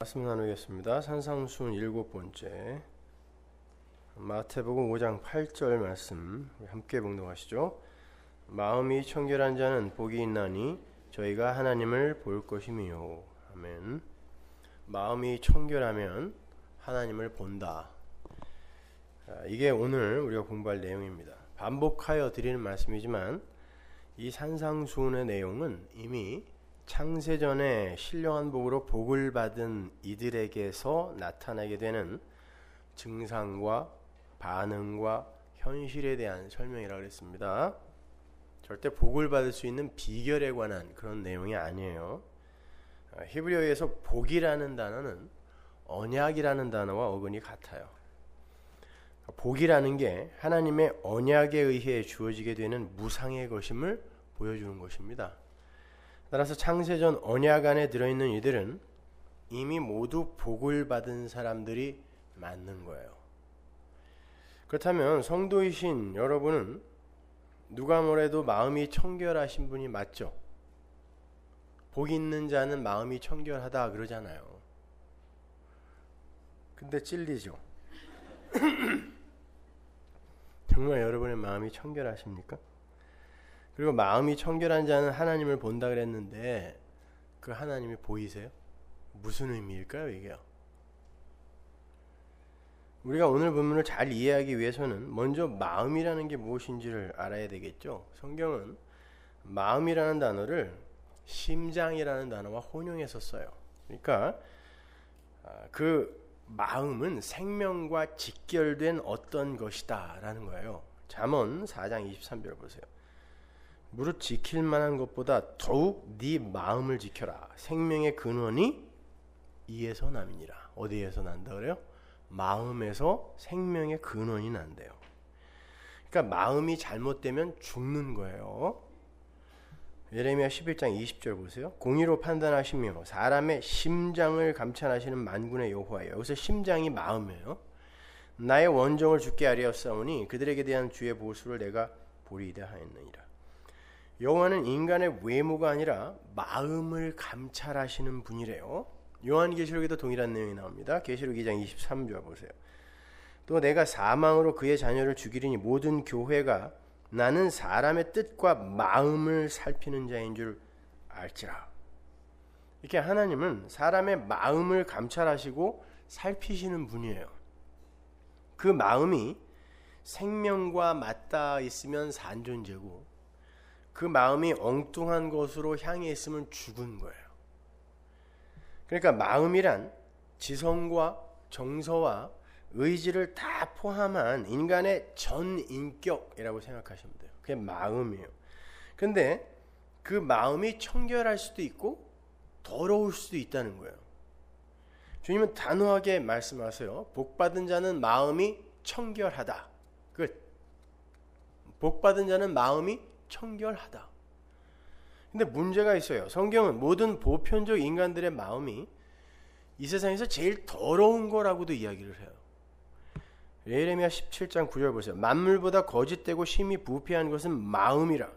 말씀 나누겠습니다. 산상수훈 7번째 마태복음 5장 8절 말씀 함께 봉독하시죠. 마음이 청결한 자는 복이 있나니 저희가 하나님을 볼 것이미요. 아멘. 마음이 청결하면 하나님을 본다. 이게 오늘 우리가 공부할 내용입니다. 반복하여 드리는 말씀이지만 이 산상수훈의 내용은 이미 창세전에 신령한 복으로 복을 받은 이들에게서 나타나게 되는 증상과 반응과 현실에 대한 설명이라고 그랬습니다. 절대 복을 받을 수 있는 비결에 관한 그런 내용이 아니에요. 히브리어에서 복이라는 단어는 언약이라는 단어와 어근이 같아요. 복이라는 게 하나님의 언약에 의해 주어지게 되는 무상의 것임을 보여주는 것입니다. 따라서 창세전 언약 안에 들어있는 이들은 이미 모두 복을 받은 사람들이 맞는 거예요. 그렇다면 성도이신 여러분은 누가 뭐래도 마음이 청결하신 분이 맞죠? 복 있는 자는 마음이 청결하다 그러잖아요. 근데 찔리죠? 정말 여러분의 마음이 청결하십니까? 그리고 마음이 청결한 자는 하나님을 본다 그랬는데 그 하나님이 보이세요? 무슨 의미일까요, 이게요? 우리가 오늘 본문을 잘 이해하기 위해서는 먼저 마음이라는 게 무엇인지를 알아야 되겠죠. 성경은 마음이라는 단어를 심장이라는 단어와 혼용해서 써요. 그러니까 그 마음은 생명과 직결된 어떤 것이다 라는 거예요. 잠언 4장 23절 보세요. 무릇 지킬 만한 것보다 더욱 네 마음을 지켜라. 생명의 근원이 이에서 남이니라. 어디에서 난다 그래요? 마음에서 생명의 근원이 난대요. 그러니까 마음이 잘못되면 죽는 거예요. 예레미야 11장 20절 보세요. 공의로 판단하시며 사람의 심장을 감찰하시는 만군의 여호와여. 여기서 심장이 마음이에요. 나의 원정을 주께 아뢰었사오니 그들에게 대한 주의 보수를 내가 보리이다 하였느니라. 여호와는 인간의 외모가 아니라 마음을 감찰하시는 분이래요. 요한계시록에도 동일한 내용이 나옵니다. 계시록 2장 23절 보세요. 또 내가 사망으로 그의 자녀를 죽이리니 모든 교회가 나는 사람의 뜻과 마음을 살피는 자인 줄 알지라. 이렇게 하나님은 사람의 마음을 감찰하시고 살피시는 분이에요. 그 마음이 생명과 맞닿아 있으면 산 존재고 그 마음이 엉뚱한 것으로 향해 있으면 죽은 거예요. 그러니까 마음이란 지성과 정서와 의지를 다 포함한 인간의 전 인격이라고 생각하시면 돼요. 그게 마음이에요. 근데 그 마음이 청결할 수도 있고 더러울 수도 있다는 거예요. 주님은 단호하게 말씀하세요. 복받은 자는 마음이 청결하다. 끝. 복받은 자는 마음이 청결하다. 근데 문제가 있어요. 성경은 모든 보편적 인간들의 마음이 이 세상에서 제일 더러운 거라고도 이야기를 해요. 예레미야 17장 9절 보세요. 만물보다 거짓되고 심히 부패한 것은 마음이라.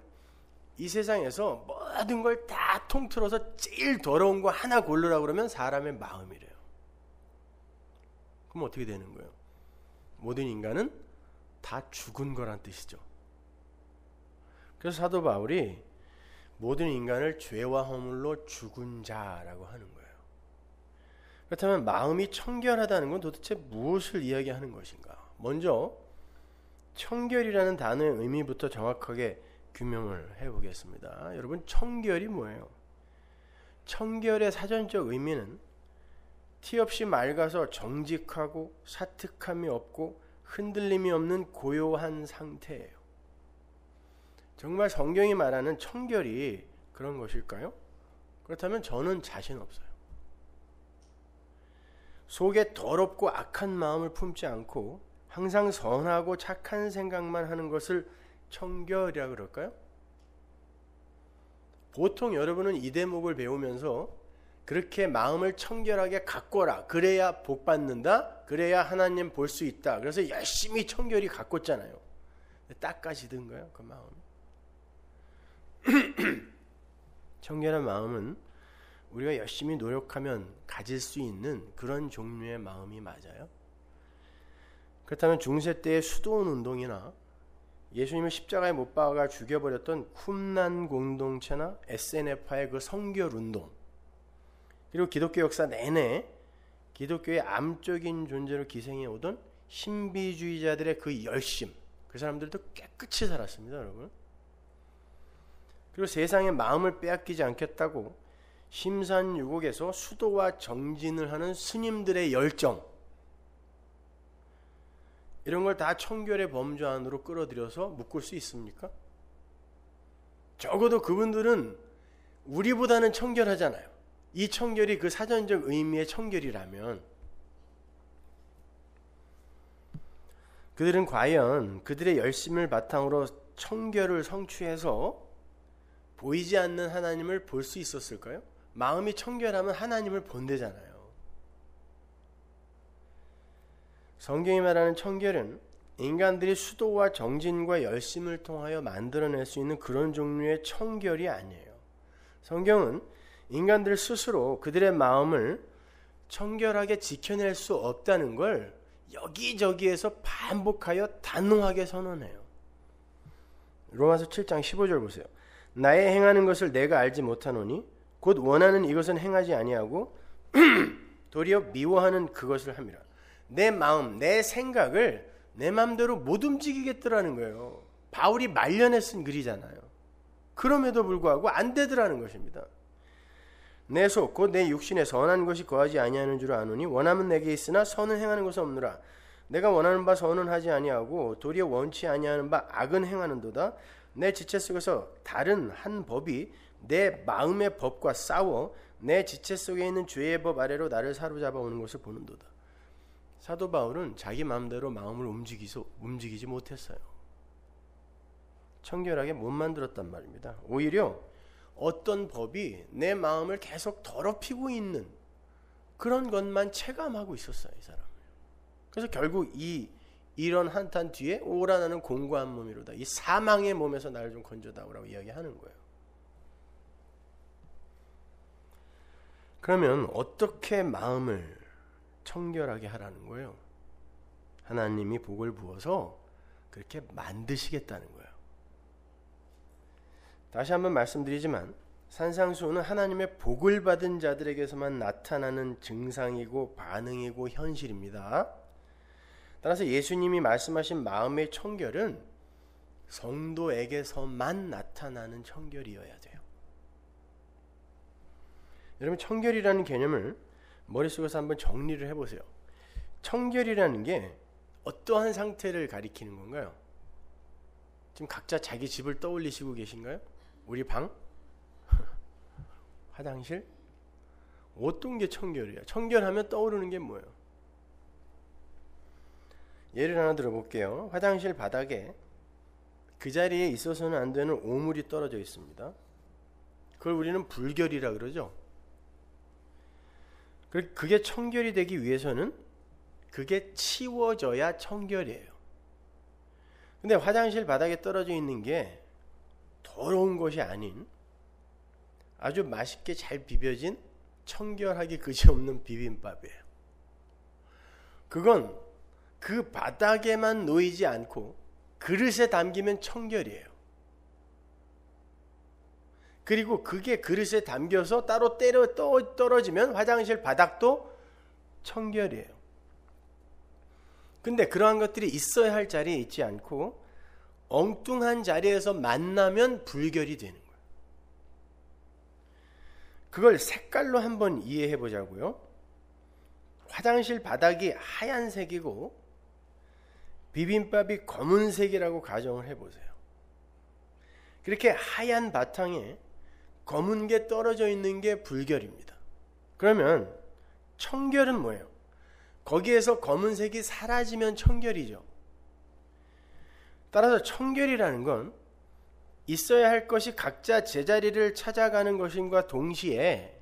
이 세상에서 모든 걸 다 통틀어서 제일 더러운 거 하나 고르라고 그러면 사람의 마음이래요. 그럼 어떻게 되는 거예요? 모든 인간은 다 죽은 거란 뜻이죠. 그래서 사도 바울이 모든 인간을 죄와 허물로 죽은 자라고 하는 거예요. 그렇다면 마음이 청결하다는 건 도대체 무엇을 이야기하는 것인가? 먼저 청결이라는 단어의 의미부터 정확하게 규명을 해보겠습니다. 여러분, 청결이 뭐예요? 청결의 사전적 의미는 티 없이 맑아서 정직하고 사특함이 없고 흔들림이 없는 고요한 상태예요. 정말 성경이 말하는 청결이 그런 것일까요? 그렇다면 저는 자신 없어요. 속에 더럽고 악한 마음을 품지 않고 항상 선하고 착한 생각만 하는 것을 청결이라 그럴까요? 보통 여러분은 이 대목을 배우면서 그렇게 마음을 청결하게 가꿔라. 그래야 복 받는다. 그래야 하나님 볼 수 있다. 그래서 열심히 청결히 가꿨잖아요. 닦아지던가요? 그 마음이. 청결한 마음은 우리가 열심히 노력하면 가질 수 있는 그런 종류의 마음이 맞아요? 그렇다면 중세 때의 수도원 운동이나 예수님을 십자가에 못 박아 죽여버렸던 쿰난 공동체나 SNF파의 그 성결 운동, 그리고 기독교 역사 내내 기독교의 암적인 존재로 기생해 오던 신비주의자들의 그 열심, 그 사람들도 깨끗이 살았습니다, 여러분. 그리고 세상의 마음을 빼앗기지 않겠다고 심산유곡에서 수도와 정진을 하는 스님들의 열정, 이런 걸 다 청결의 범주 안으로 끌어들여서 묶을 수 있습니까? 적어도 그분들은 우리보다는 청결하잖아요. 이 청결이 그 사전적 의미의 청결이라면 그들은 과연 그들의 열심을 바탕으로 청결을 성취해서 보이지 않는 하나님을 볼 수 있었을까요? 마음이 청결하면 하나님을 본대잖아요. 성경이 말하는 청결은 인간들이 수도와 정진과 열심을 통하여 만들어낼 수 있는 그런 종류의 청결이 아니에요. 성경은 인간들 스스로 그들의 마음을 청결하게 지켜낼 수 없다는 걸 여기저기에서 반복하여 단호하게 선언해요. 로마서 7장 15절 보세요. 나의 행하는 것을 내가 알지 못하노니 곧 원하는 이것은 행하지 아니하고 도리어 미워하는 그것을 함이라. 내 마음, 내 생각을 내 마음대로 못 움직이겠더라는 거예요. 바울이 말년에 쓴 글이잖아요. 그럼에도 불구하고 안 되더라는 것입니다. 내 속 곧 내 육신에 선한 것이 거하지 아니하는 줄 아노니 원함은 내게 있으나 선은 행하는 것은 없느라. 내가 원하는 바 선은 하지 아니하고 도리어 원치 아니하는 바 악은 행하는도다. 내 지체 속에서 다른 한 법이 내 마음의 법과 싸워 내 지체 속에 있는 죄의 법 아래로 나를 사로잡아 오는 것을 보는도다. 사도 바울은 자기 마음대로 마음을 움직이지 못했어요. 청결하게 못 만들었단 말입니다. 오히려 어떤 법이 내 마음을 계속 더럽히고 있는 그런 것만 체감하고 있었어요, 이 사람은. 그래서 결국 이런 한탄 뒤에 오라 나는 공고한 몸이로다. 이 사망의 몸에서 나를 좀 건져다오라고 이야기하는 거예요. 그러면 어떻게 마음을 청결하게 하라는 거예요? 하나님이 복을 부어서 그렇게 만드시겠다는 거예요. 다시 한번 말씀드리지만 산상수훈은 하나님의 복을 받은 자들에게서만 나타나는 증상이고 반응이고 현실입니다. 따라서 예수님이 말씀하신 마음의 청결은 성도에게서만 나타나는 청결이어야 돼요. 여러분, 청결이라는 개념을 머릿속에서 한번 정리를 해보세요. 청결이라는 게 어떠한 상태를 가리키는 건가요? 지금 각자 자기 집을 떠올리시고 계신가요? 우리 방? 화장실? 어떤 게 청결이야? 청결하면 떠오르는 게 뭐예요? 예를 하나 들어볼게요. 화장실 바닥에 그 자리에 있어서는 안 되는 오물이 떨어져 있습니다. 그걸 우리는 불결이라 그러죠. 그게 청결이 되기 위해서는 그게 치워져야 청결이에요. 근데 화장실 바닥에 떨어져 있는 게 더러운 것이 아닌 아주 맛있게 잘 비벼진 청결하기 그지없는 비빔밥이에요. 그건 그 바닥에만 놓이지 않고 그릇에 담기면 청결이에요. 그리고 그게 그릇에 담겨서 따로 떨어지면 화장실 바닥도 청결이에요. 근데 그러한 것들이 있어야 할 자리에 있지 않고 엉뚱한 자리에서 만나면 불결이 되는 거예요. 그걸 색깔로 한번 이해해 보자고요. 화장실 바닥이 하얀색이고 비빔밥이 검은색이라고 가정을 해보세요. 그렇게 하얀 바탕에 검은 게 떨어져 있는 게 불결입니다. 그러면 청결은 뭐예요? 거기에서 검은색이 사라지면 청결이죠. 따라서 청결이라는 건 있어야 할 것이 각자 제자리를 찾아가는 것인과 동시에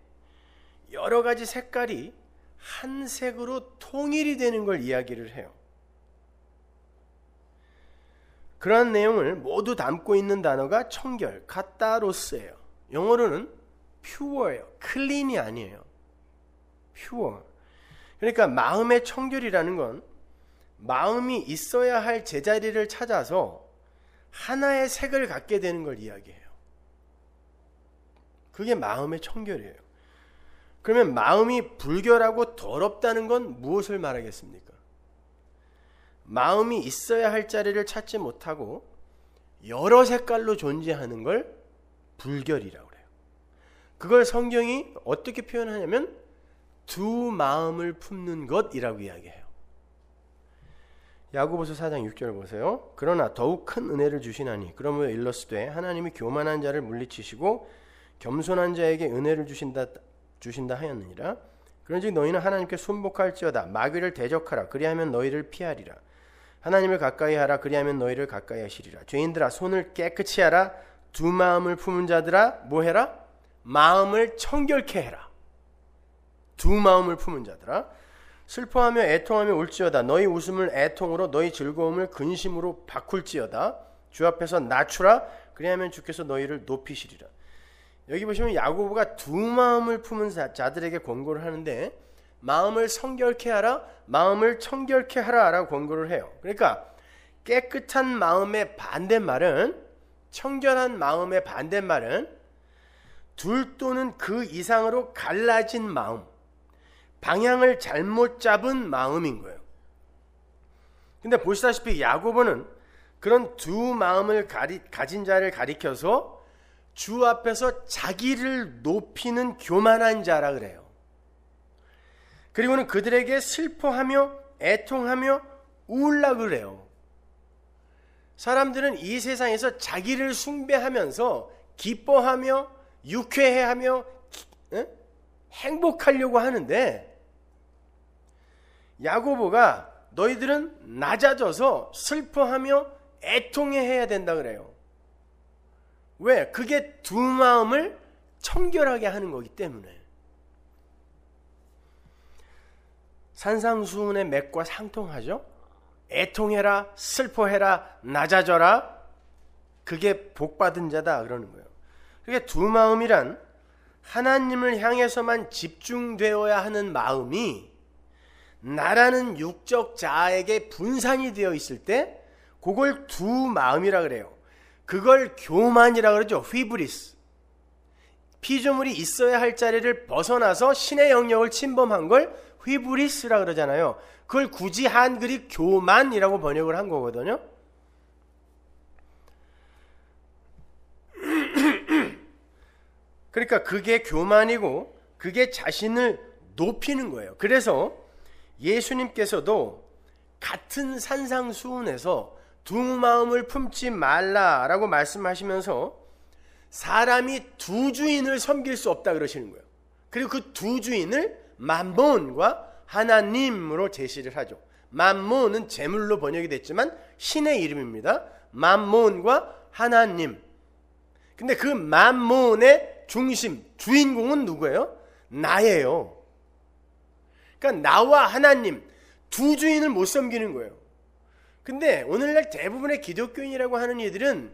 여러 가지 색깔이 한 색으로 통일이 되는 걸 이야기를 해요. 그러한 내용을 모두 담고 있는 단어가 청결, 카타로스예요. 영어로는 pure예요. clean이 아니에요. pure. 그러니까 마음의 청결이라는 건 마음이 있어야 할 제자리를 찾아서 하나의 색을 갖게 되는 걸 이야기해요. 그게 마음의 청결이에요. 그러면 마음이 불결하고 더럽다는 건 무엇을 말하겠습니까? 마음이 있어야 할 자리를 찾지 못하고 여러 색깔로 존재하는 걸 불결이라고 그래요. 그걸 성경이 어떻게 표현하냐면 두 마음을 품는 것이라고 이야기해요. 야고보서 4장 6절 보세요. 그러나 더욱 큰 은혜를 주시나니 그러므로 일러스되 하나님이 교만한 자를 물리치시고 겸손한 자에게 은혜를 주신다 하였느니라. 그런즉 너희는 하나님께 순복할지어다. 마귀를 대적하라. 그리하면 너희를 피하리라. 하나님을 가까이 하라. 그리하면 너희를 가까이 하시리라. 죄인들아 손을 깨끗이 하라. 두 마음을 품은 자들아 뭐 해라? 마음을 청결케 해라. 두 마음을 품은 자들아 슬퍼하며 애통하며 울지어다. 너희 웃음을 애통으로 너희 즐거움을 근심으로 바꿀지어다. 주 앞에서 낮추라. 그리하면 주께서 너희를 높이시리라. 여기 보시면 야고보가 두 마음을 품은 자들에게 권고를 하는데 마음을 성결케 하라, 마음을 청결케 하라라고 권고를 해요. 그러니까 깨끗한 마음의 반대말은, 청결한 마음의 반대말은 둘 또는 그 이상으로 갈라진 마음, 방향을 잘못 잡은 마음인 거예요. 근데 보시다시피 야고보는 그런 두 마음을 가진 자를 가리켜서 주 앞에서 자기를 높이는 교만한 자라 그래요. 그리고는 그들에게 슬퍼하며 애통하며 우울라 그래요. 사람들은 이 세상에서 자기를 숭배하면서 기뻐하며 유쾌해하며 행복하려고 하는데 야고보가 너희들은 낮아져서 슬퍼하며 애통해야 된다 그래요. 왜? 그게 두 마음을 청결하게 하는 거기 때문에. 산상수훈의 맥과 상통하죠? 애통해라, 슬퍼해라, 낮아져라. 그게 복받은 자다 그러는 거예요. 그게 두 마음이란 하나님을 향해서만 집중되어야 하는 마음이 나라는 육적 자아에게 분산이 되어 있을 때 그걸 두 마음이라 그래요. 그걸 교만이라 그러죠. 휘브리스. 피조물이 있어야 할 자리를 벗어나서 신의 영역을 침범한 걸 휘브리스라 그러잖아요. 그걸 굳이 한글이 교만이라고 번역을 한 거거든요. 그러니까 그게 교만이고 그게 자신을 높이는 거예요. 그래서 예수님께서도 같은 산상수훈에서 두 마음을 품지 말라라고 말씀하시면서 사람이 두 주인을 섬길 수 없다 그러시는 거예요. 그리고 그 두 주인을 맘몬과 하나님으로 제시를 하죠. 맘몬은 재물로 번역이 됐지만 신의 이름입니다. 맘몬과 하나님. 근데 그 맘몬의 중심, 주인공은 누구예요? 나예요. 그러니까 나와 하나님 두 주인을 못 섬기는 거예요. 근데 오늘날 대부분의 기독교인이라고 하는 이들은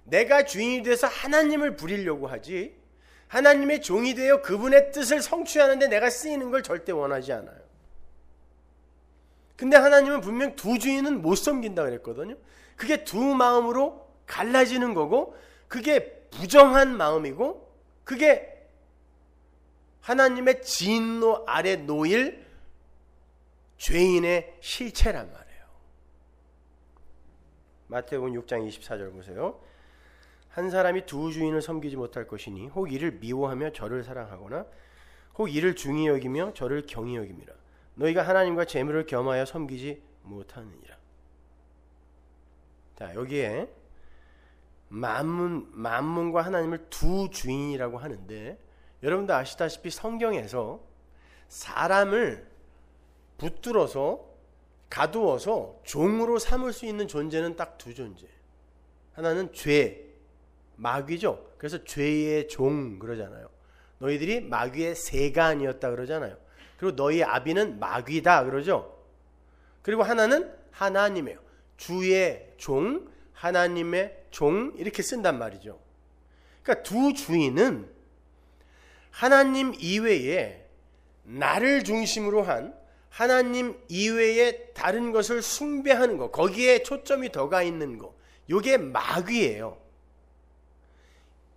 내가 주인이 돼서 하나님을 부리려고 하지 하나님의 종이 되어 그분의 뜻을 성취하는데 내가 쓰이는 걸 절대 원하지 않아요. 근데 하나님은 분명 두 주인은 못 섬긴다 그랬거든요. 그게 두 마음으로 갈라지는 거고 그게 부정한 마음이고 그게 하나님의 진노 아래 놓일 죄인의 실체란 말이에요. 마태복음 6장 24절 보세요. 한 사람이 두 주인을 섬기지 못할 것이니 혹 이를 미워하며 저를 사랑하거나 혹 이를 중히 여기며 저를 경히 여김이라. 너희가 하나님과 재물을 겸하여 섬기지 못하느니라. 자, 여기에 만문과 하나님을 두 주인이라고 하는데 여러분도 아시다시피 성경에서 사람을 붙들어서 가두어서 종으로 삼을 수 있는 존재는 딱 두 존재. 하나는 죄, 마귀죠. 그래서 죄의 종 그러잖아요. 너희들이 마귀의 세간이었다 그러잖아요. 그리고 너희 아비는 마귀다 그러죠. 그리고 하나는 하나님이에요. 주의 종, 하나님의 종 이렇게 쓴단 말이죠. 그러니까 두 주인은 하나님 이외에 나를 중심으로 한 하나님 이외에 다른 것을 숭배하는 거, 거기에 초점이 더 가 있는 거, 요게 마귀예요.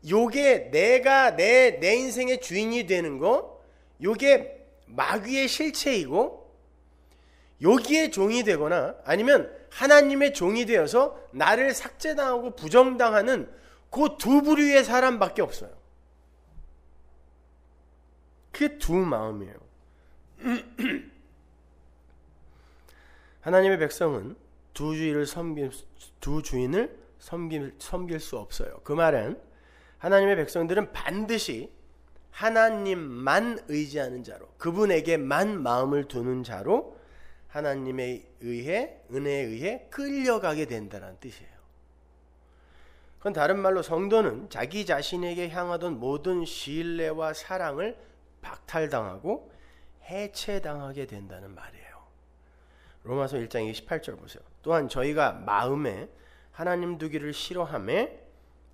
요게 내가 내 인생의 주인이 되는 거, 요게 마귀의 실체이고, 여기에 종이 되거나 아니면 하나님의 종이 되어서 나를 삭제당하고 부정당하는 그 두 부류의 사람밖에 없어요. 그게 두 마음이에요. 하나님의 백성은 두 주인을 섬길 수 없어요. 그 말은 하나님의 백성들은 반드시 하나님만 의지하는 자로, 그분에게만 마음을 두는 자로 하나님에 의해, 은혜에 의해 끌려가게 된다는 뜻이에요. 그건 다른 말로 성도는 자기 자신에게 향하던 모든 신뢰와 사랑을 박탈당하고 해체당하게 된다는 말이에요. 로마서 1장 28절 보세요. 또한 저희가 마음에 하나님 두기를 싫어하며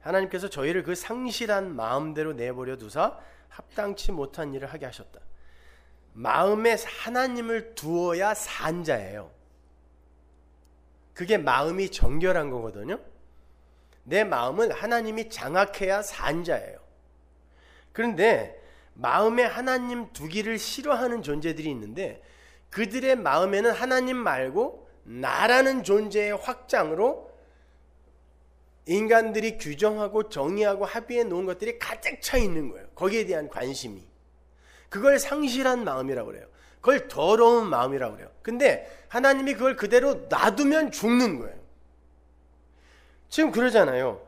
하나님께서 저희를 그 상실한 마음대로 내버려 두사 합당치 못한 일을 하게 하셨다. 마음에 하나님을 두어야 산 자예요. 그게 마음이 정결한 거거든요. 내 마음은 하나님이 장악해야 산 자예요. 그런데 마음에 하나님 두기를 싫어하는 존재들이 있는데 그들의 마음에는 하나님 말고 나라는 존재의 확장으로 인간들이 규정하고 정의하고 합의해 놓은 것들이 가득 차 있는 거예요. 거기에 대한 관심이. 그걸 상실한 마음이라고 그래요. 그걸 더러운 마음이라고 그래요. 근데 하나님이 그걸 그대로 놔두면 죽는 거예요. 지금 그러잖아요.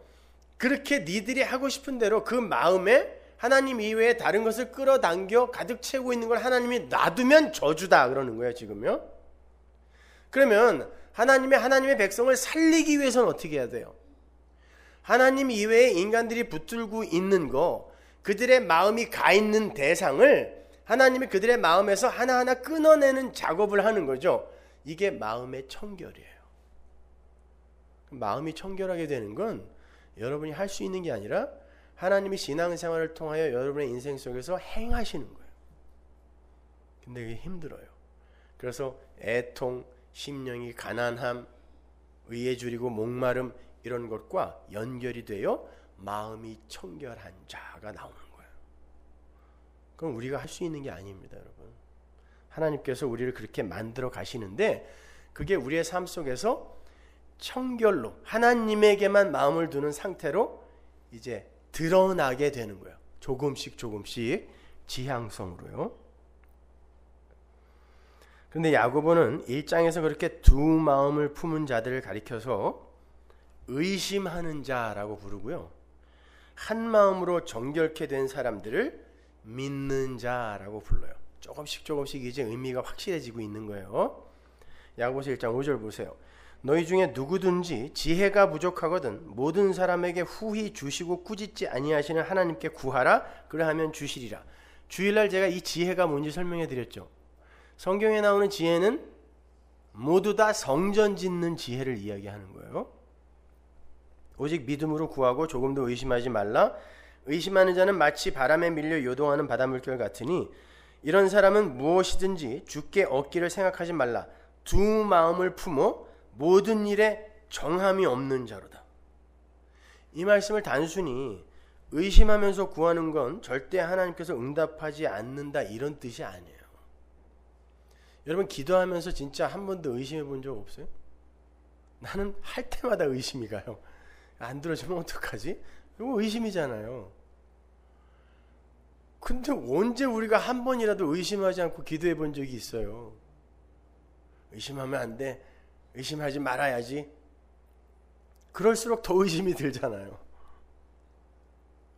그렇게 니들이 하고 싶은 대로 그 마음에 하나님 이외에 다른 것을 끌어당겨 가득 채우고 있는 걸 하나님이 놔두면 저주다 그러는 거예요. 지금요. 그러면 하나님의 백성을 살리기 위해서는 어떻게 해야 돼요? 하나님 이외에 인간들이 붙들고 있는 거, 그들의 마음이 가 있는 대상을 하나님이 그들의 마음에서 하나하나 끊어내는 작업을 하는 거죠. 이게 마음의 청결이에요. 마음이 청결하게 되는 건 여러분이 할 수 있는 게 아니라 하나님이 신앙생활을 통하여 여러분의 인생 속에서 행하시는 거예요. 근데 그게 힘들어요. 그래서 애통, 심령이 가난함, 의에 줄이고 목마름 이런 것과 연결이 되어 마음이 청결한 자가 나오는 거예요. 그건 우리가 할 수 있는 게 아닙니다, 여러분. 하나님께서 우리를 그렇게 만들어 가시는데 그게 우리의 삶 속에서 청결로 하나님에게만 마음을 두는 상태로 이제 드러나게 되는 거예요. 조금씩 지향성으로요. 그런데 야고보는 1장에서 그렇게 두 마음을 품은 자들을 가리켜서 의심하는 자라고 부르고요. 한 마음으로 정결케 된 사람들을 믿는 자라고 불러요. 조금씩 이제 의미가 확실해지고 있는 거예요. 야고보서 1장 5절 보세요. 너희 중에 누구든지 지혜가 부족하거든 모든 사람에게 후히 주시고 꾸짖지 아니하시는 하나님께 구하라. 그러하면 주시리라. 주일날 제가 이 지혜가 뭔지 설명해 드렸죠. 성경에 나오는 지혜는 모두 다 성전 짓는 지혜를 이야기하는 거예요. 오직 믿음으로 구하고 조금도 의심하지 말라. 의심하는 자는 마치 바람에 밀려 요동하는 바닷물결 같으니 이런 사람은 무엇이든지 주께 얻기를 생각하지 말라. 두 마음을 품어 모든 일에 정함이 없는 자로다. 이 말씀을 단순히 의심하면서 구하는 건 절대 하나님께서 응답하지 않는다 이런 뜻이 아니에요. 여러분 기도하면서 진짜 한 번도 의심해 본 적 없어요? 나는 할 때마다 의심이 가요. 안 들어주면 어떡하지? 이거 의심이잖아요. 근데 언제 우리가 한 번이라도 의심하지 않고 기도해 본 적이 있어요? 의심하면 안 돼. 의심하지 말아야지. 그럴수록 더 의심이 들잖아요.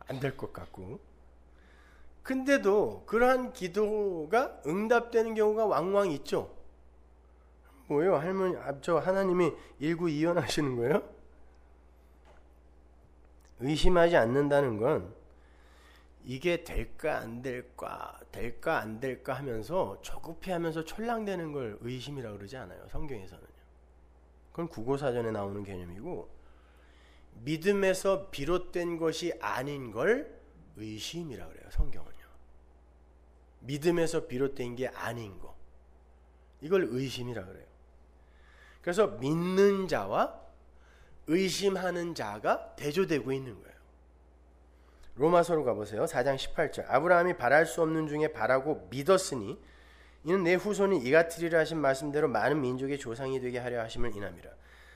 안 될 것 같고. 근데도 그러한 기도가 응답되는 경우가 왕왕 있죠. 뭐예요? 할머니, 저 하나님이 일구이연하시는 거예요? 의심하지 않는다는 건 이게 될까 안 될까 하면서 조급해하면서 촐랑대는 걸 의심이라고 그러지 않아요. 성경에서는요. 그건 국어사전에 나오는 개념이고 믿음에서 비롯된 것이 아닌 걸 의심이라고 그래요. 성경은요. 믿음에서 비롯된 게 아닌 거. 이걸 의심이라 그래요. 그래서 믿는 자와 의심하는 자가 대조되고 있는 거예요. 로마서로 가보세요. 4장 18절. 아브라함이 바랄 수 없는 중에 바라고 믿었으니 이는 내 후손이 이같으리라 하신 말씀대로 많은 민족의 조상이 되게 하려 하심을 인함이라.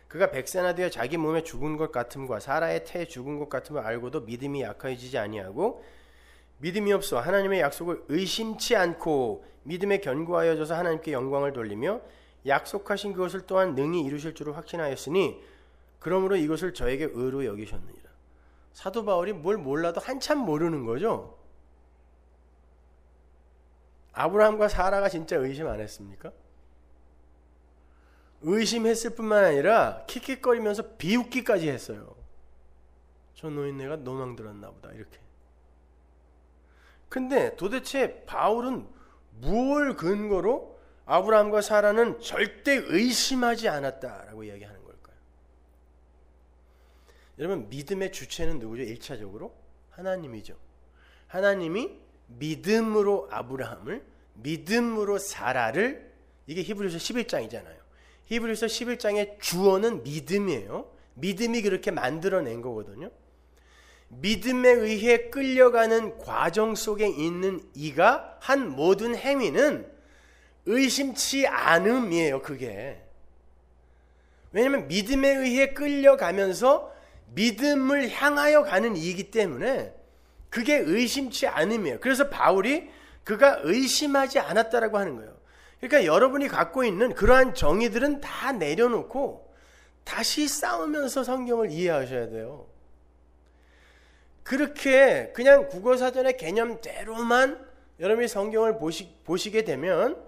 그가 백세나 되어 자기 몸에 죽은 것 같음과 사라의 태에 죽은 것 같음을 알고도 믿음이 약해지지 아니하고 믿음이 없어 하나님의 약속을 의심치 않고 믿음에 견고하여져서 하나님께 영광을 돌리며 약속하신 그것을 또한 능히 이루실 줄을 확신하였으니 그러므로 이것을 저에게 의로 여기셨느니라. 사도 바울이 뭘 몰라도 한참 모르는 거죠. 아브라함과 사라가 진짜 의심 안 했습니까? 의심했을 뿐만 아니라 킥킥거리면서 비웃기까지 했어요. 저 노인네가 노망 들었나 보다 이렇게. 근데 도대체 바울은 무엇을 근거로 아브라함과 사라는 절대 의심하지 않았다라고 이야기하는 걸까요? 여러분, 믿음의 주체는 누구죠? 1차적으로 하나님이죠. 하나님이 믿음으로 아브라함을, 믿음으로 사라를, 이게 히브리서 11장이잖아요. 히브리서 11장의 주어는 믿음이에요. 믿음이 그렇게 만들어낸 거거든요. 믿음에 의해 끌려가는 과정 속에 있는 이가 한 모든 행위는 의심치 않음이에요. 그게. 왜냐하면 믿음에 의해 끌려가면서 믿음을 향하여 가는 이이기 때문에 그게 의심치 않음이에요. 그래서 바울이 그가 의심하지 않았다라고 하는 거예요. 그러니까 여러분이 갖고 있는 그러한 정의들은 다 내려놓고 다시 싸우면서 성경을 이해하셔야 돼요. 그렇게 그냥 국어사전의 개념대로만 여러분이 성경을 보시게 되면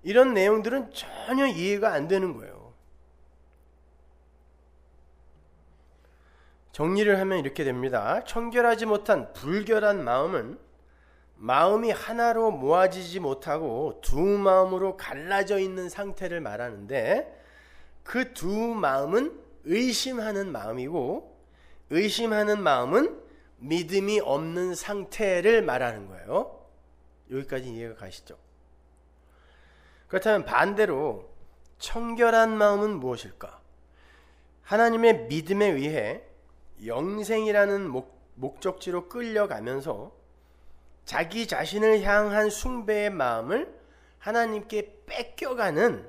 이런 내용들은 전혀 이해가 안 되는 거예요. 정리를 하면 이렇게 됩니다. 청결하지 못한 불결한 마음은 마음이 하나로 모아지지 못하고 두 마음으로 갈라져 있는 상태를 말하는데, 그 두 마음은 의심하는 마음이고 의심하는 마음은 믿음이 없는 상태를 말하는 거예요. 여기까지 이해가 가시죠? 그렇다면 반대로 청결한 마음은 무엇일까? 하나님의 믿음에 의해 영생이라는 목적지로 끌려가면서 자기 자신을 향한 숭배의 마음을 하나님께 뺏겨가는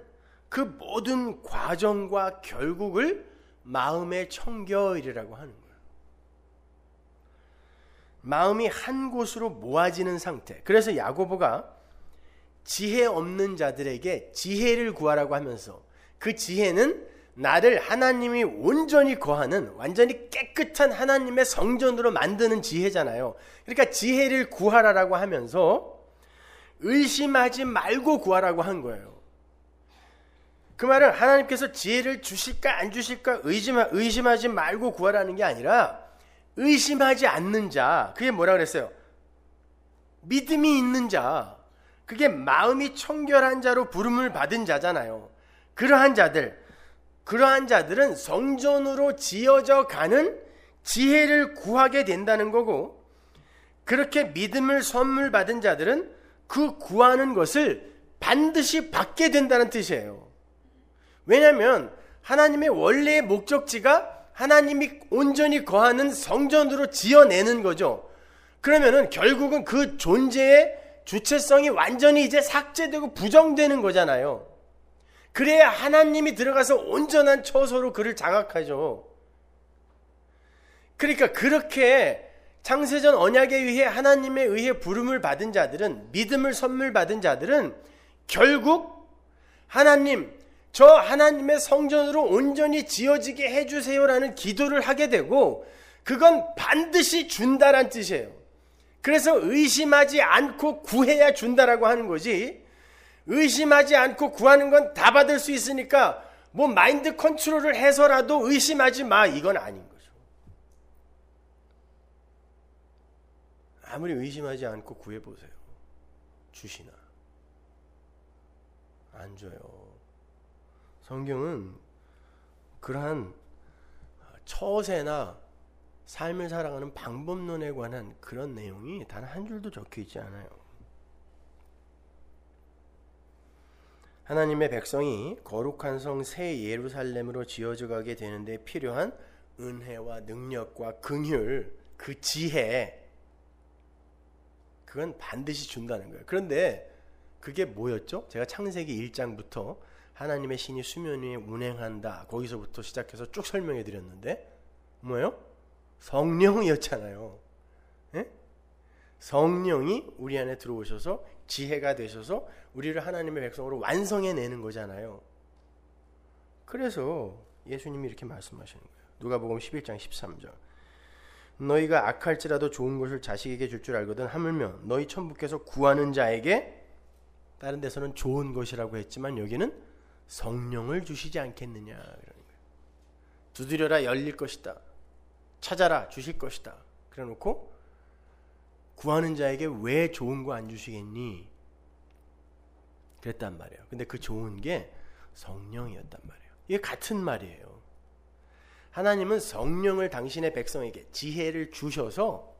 그 모든 과정과 결국을 마음의 청결이라고 하는 거예요. 마음이 한 곳으로 모아지는 상태. 그래서 야고보가 지혜 없는 자들에게 지혜를 구하라고 하면서, 그 지혜는 나를 하나님이 온전히 거하는 완전히 깨끗한 하나님의 성전으로 만드는 지혜잖아요. 그러니까 지혜를 구하라라고 하면서 의심하지 말고 구하라고 한 거예요. 그 말은 하나님께서 지혜를 주실까 안 주실까 의심하지 말고 구하라는 게 아니라 의심하지 않는 자, 그게 뭐라 그랬어요? 믿음이 있는 자, 그게 마음이 청결한 자로 부름을 받은 자잖아요. 그러한 자들은 성전으로 지어져 가는 지혜를 구하게 된다는 거고, 그렇게 믿음을 선물 받은 자들은 그 구하는 것을 반드시 받게 된다는 뜻이에요. 왜냐하면 하나님의 원래의 목적지가 하나님이 온전히 거하는 성전으로 지어내는 거죠. 그러면은 결국은 그 존재의 주체성이 완전히 이제 삭제되고 부정되는 거잖아요. 그래야 하나님이 들어가서 온전한 처소로 그를 장악하죠. 그러니까 그렇게 창세전 언약에 의해 하나님에 의해 부름을 받은 자들은, 믿음을 선물 받은 자들은 결국 하나님, 저 하나님의 성전으로 온전히 지어지게 해주세요라는 기도를 하게 되고, 그건 반드시 준다란 뜻이에요. 그래서 의심하지 않고 구해야 준다라고 하는 거지, 의심하지 않고 구하는 건 다 받을 수 있으니까 뭐 마인드 컨트롤을 해서라도 의심하지 마, 이건 아닌 거죠. 아무리 의심하지 않고 구해보세요. 주시나? 안 줘요. 성경은 그러한 처세나 삶을 살아가는 방법론에 관한 그런 내용이 단 한 줄도 적혀 있지 않아요. 하나님의 백성이 거룩한 성 새 예루살렘으로 지어져 가게 되는데 필요한 은혜와 능력과 긍휼, 그 지혜, 그건 반드시 준다는 거예요. 그런데 그게 뭐였죠? 제가 창세기 1장부터 하나님의 신이 수면 위에 운행한다, 거기서부터 시작해서 쭉 설명해 드렸는데 뭐예요? 성령이었잖아요. 예? 성령이 우리 안에 들어오셔서 지혜가 되셔서 우리를 하나님의 백성으로 완성해내는 거잖아요. 그래서 예수님이 이렇게 말씀하시는 거예요. 누가복음 11장 13절. 너희가 악할지라도 좋은 것을 자식에게 줄 줄 알거든 하물며 너희 천부께서 구하는 자에게, 다른 데서는 좋은 것이라고 했지만 여기는 성령을 주시지 않겠느냐 이러는 거예요. 두드려라 열릴 것이다. 찾아라 주실 것이다. 그래놓고 구하는 자에게 왜 좋은 거 안 주시겠니? 그랬단 말이에요. 근데 그 좋은 게 성령이었단 말이에요. 이게 같은 말이에요. 하나님은 성령을 당신의 백성에게 지혜를 주셔서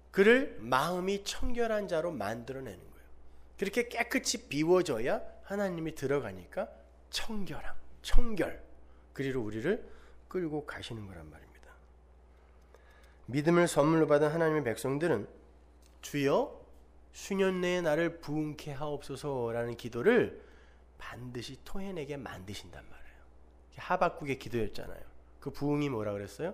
그를 마음이 청결한 자로 만들어내는 거예요. 그렇게 깨끗이 비워져야 하나님이 들어가니까 청결, 그리로 우리를 끌고 가시는 거란 말입니다. 믿음을 선물로 받은 하나님의 백성들은 주여 수년 내에 나를 부흥케 하옵소서라는 기도를 반드시 토해내게 만드신단 말이에요. 하박국의 기도였잖아요. 그 부흥이 뭐라 그랬어요?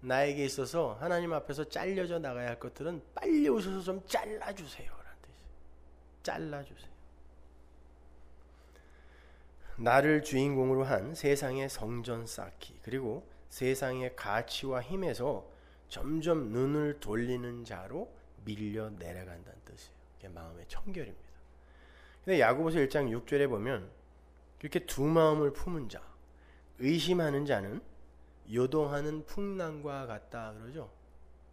나에게 있어서 하나님 앞에서 잘려져 나가야 할 것들은 빨리 오셔서 좀 잘라주세요 라는 뜻이에요. 잘라주세요. 나를 주인공으로 한 세상의 성전 쌓기, 그리고 세상의 가치와 힘에서 점점 눈을 돌리는 자로 밀려 내려간다는 뜻이에요. 그게 마음의 청결입니다. 근데 야고보서 1장 6절에 보면 이렇게 두 마음을 품은 자, 의심하는 자는 요동하는 풍랑과 같다 그러죠.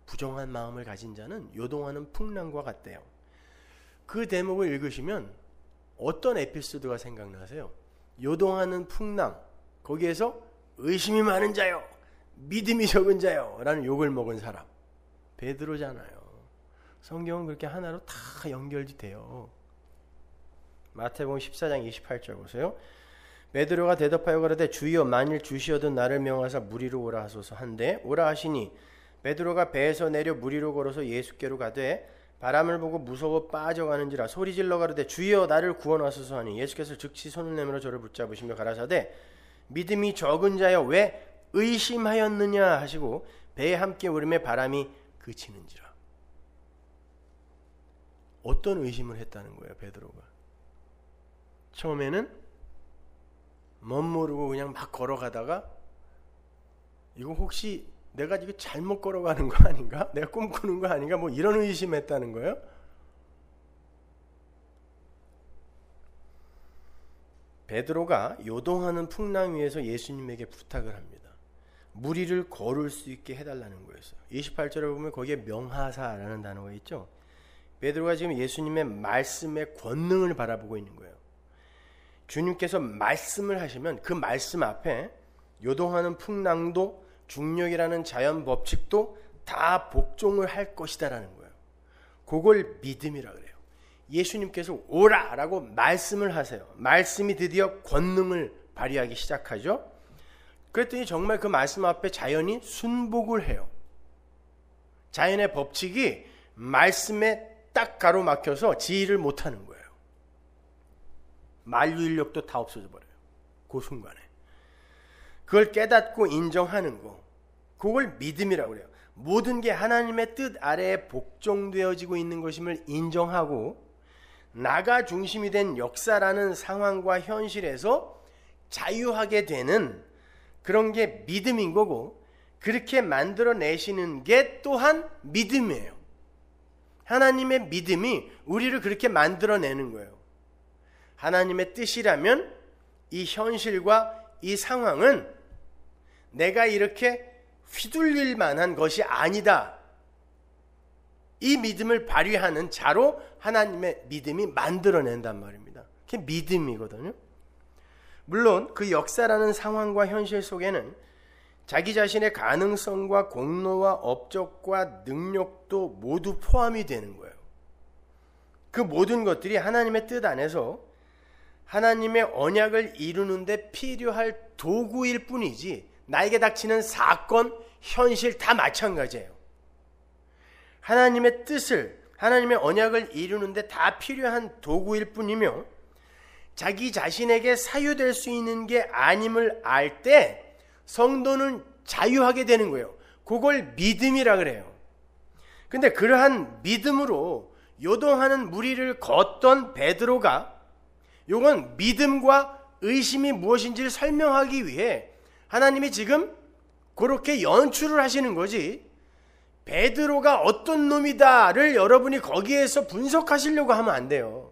부정한 마음을 가진 자는 요동하는 풍랑과 같대요. 그 대목을 읽으시면 어떤 에피소드가 생각나세요? 요동하는 풍랑, 거기에서 의심이 많은 자요, 믿음이 적은 자요 라는 욕을 먹은 사람, 베드로잖아요. 성경은 그렇게 하나로 다 연결이 돼요. 마태복음 14장 28절 보세요. 베드로가 대답하여 가로되 주여 만일 주시어든 나를 명하사 무리로 오라 하소서 한데 오라 하시니 베드로가 배에서 내려 무리로 걸어서 예수께로 가되 바람을 보고 무서워 빠져가는지라 소리질러 가로되 주여 나를 구원하소서 하니 예수께서 즉시 손을 내밀어 저를 붙잡으시며 가라사대 믿음이 적은 자여 왜 의심하였느냐 하시고 배에 함께 오름에 바람이 그치는지라. 어떤 의심을 했다는 거예요? 베드로가 처음에는 멋모르고 그냥 막 걸어가다가 이거 혹시 내가 이거 잘못 걸어가는 거 아닌가? 내가 꿈꾸는 거 아닌가? 뭐 이런 의심했다는 거예요. 베드로가 요동하는 풍랑 위에서 예수님에게 부탁을 합니다. 무리를 걸을 수 있게 해달라는 거였어요. 28절에 보면 거기에 명하사라는 단어가 있죠. 베드로가 지금 예수님의 말씀의 권능을 바라보고 있는 거예요. 주님께서 말씀을 하시면 그 말씀 앞에 요동하는 풍랑도 중력이라는 자연 법칙도 다 복종을 할 것이다라는 거예요. 그걸 믿음이라 그래요. 예수님께서 오라라고 말씀을 하세요. 말씀이 드디어 권능을 발휘하기 시작하죠. 그랬더니 정말 그 말씀 앞에 자연이 순복을 해요. 자연의 법칙이 말씀에 딱 가로막혀서 지휘를 못하는 거예요. 만류인력도 다 없어져 버려요. 그 순간에. 그걸 깨닫고 인정하는 거, 그걸 믿음이라고 그래요. 모든 게 하나님의 뜻 아래에 복종되어지고 있는 것임을 인정하고 나가 중심이 된 역사라는 상황과 현실에서 자유하게 되는 그런 게 믿음인 거고, 그렇게 만들어내시는 게 또한 믿음이에요. 하나님의 믿음이 우리를 그렇게 만들어내는 거예요. 하나님의 뜻이라면 이 현실과 이 상황은 내가 이렇게 휘둘릴 만한 것이 아니다. 이 믿음을 발휘하는 자로 하나님의 믿음이 만들어낸단 말입니다. 그게 믿음이거든요. 물론 그 역사라는 상황과 현실 속에는 자기 자신의 가능성과 공로와 업적과 능력도 모두 포함이 되는 거예요. 그 모든 것들이 하나님의 뜻 안에서 하나님의 언약을 이루는 데 필요할 도구일 뿐이지 나에게 닥치는 사건, 현실 다 마찬가지예요. 하나님의 뜻을, 하나님의 언약을 이루는 데 다 필요한 도구일 뿐이며 자기 자신에게 사유될 수 있는 게 아님을 알 때 성도는 자유하게 되는 거예요. 그걸 믿음이라 그래요. 근데 그러한 믿음으로 요동하는 무리를 걷던 베드로가 이건 믿음과 의심이 무엇인지를 설명하기 위해 하나님이 지금 그렇게 연출을 하시는 거지, 베드로가 어떤 놈이다를 여러분이 거기에서 분석하시려고 하면 안 돼요.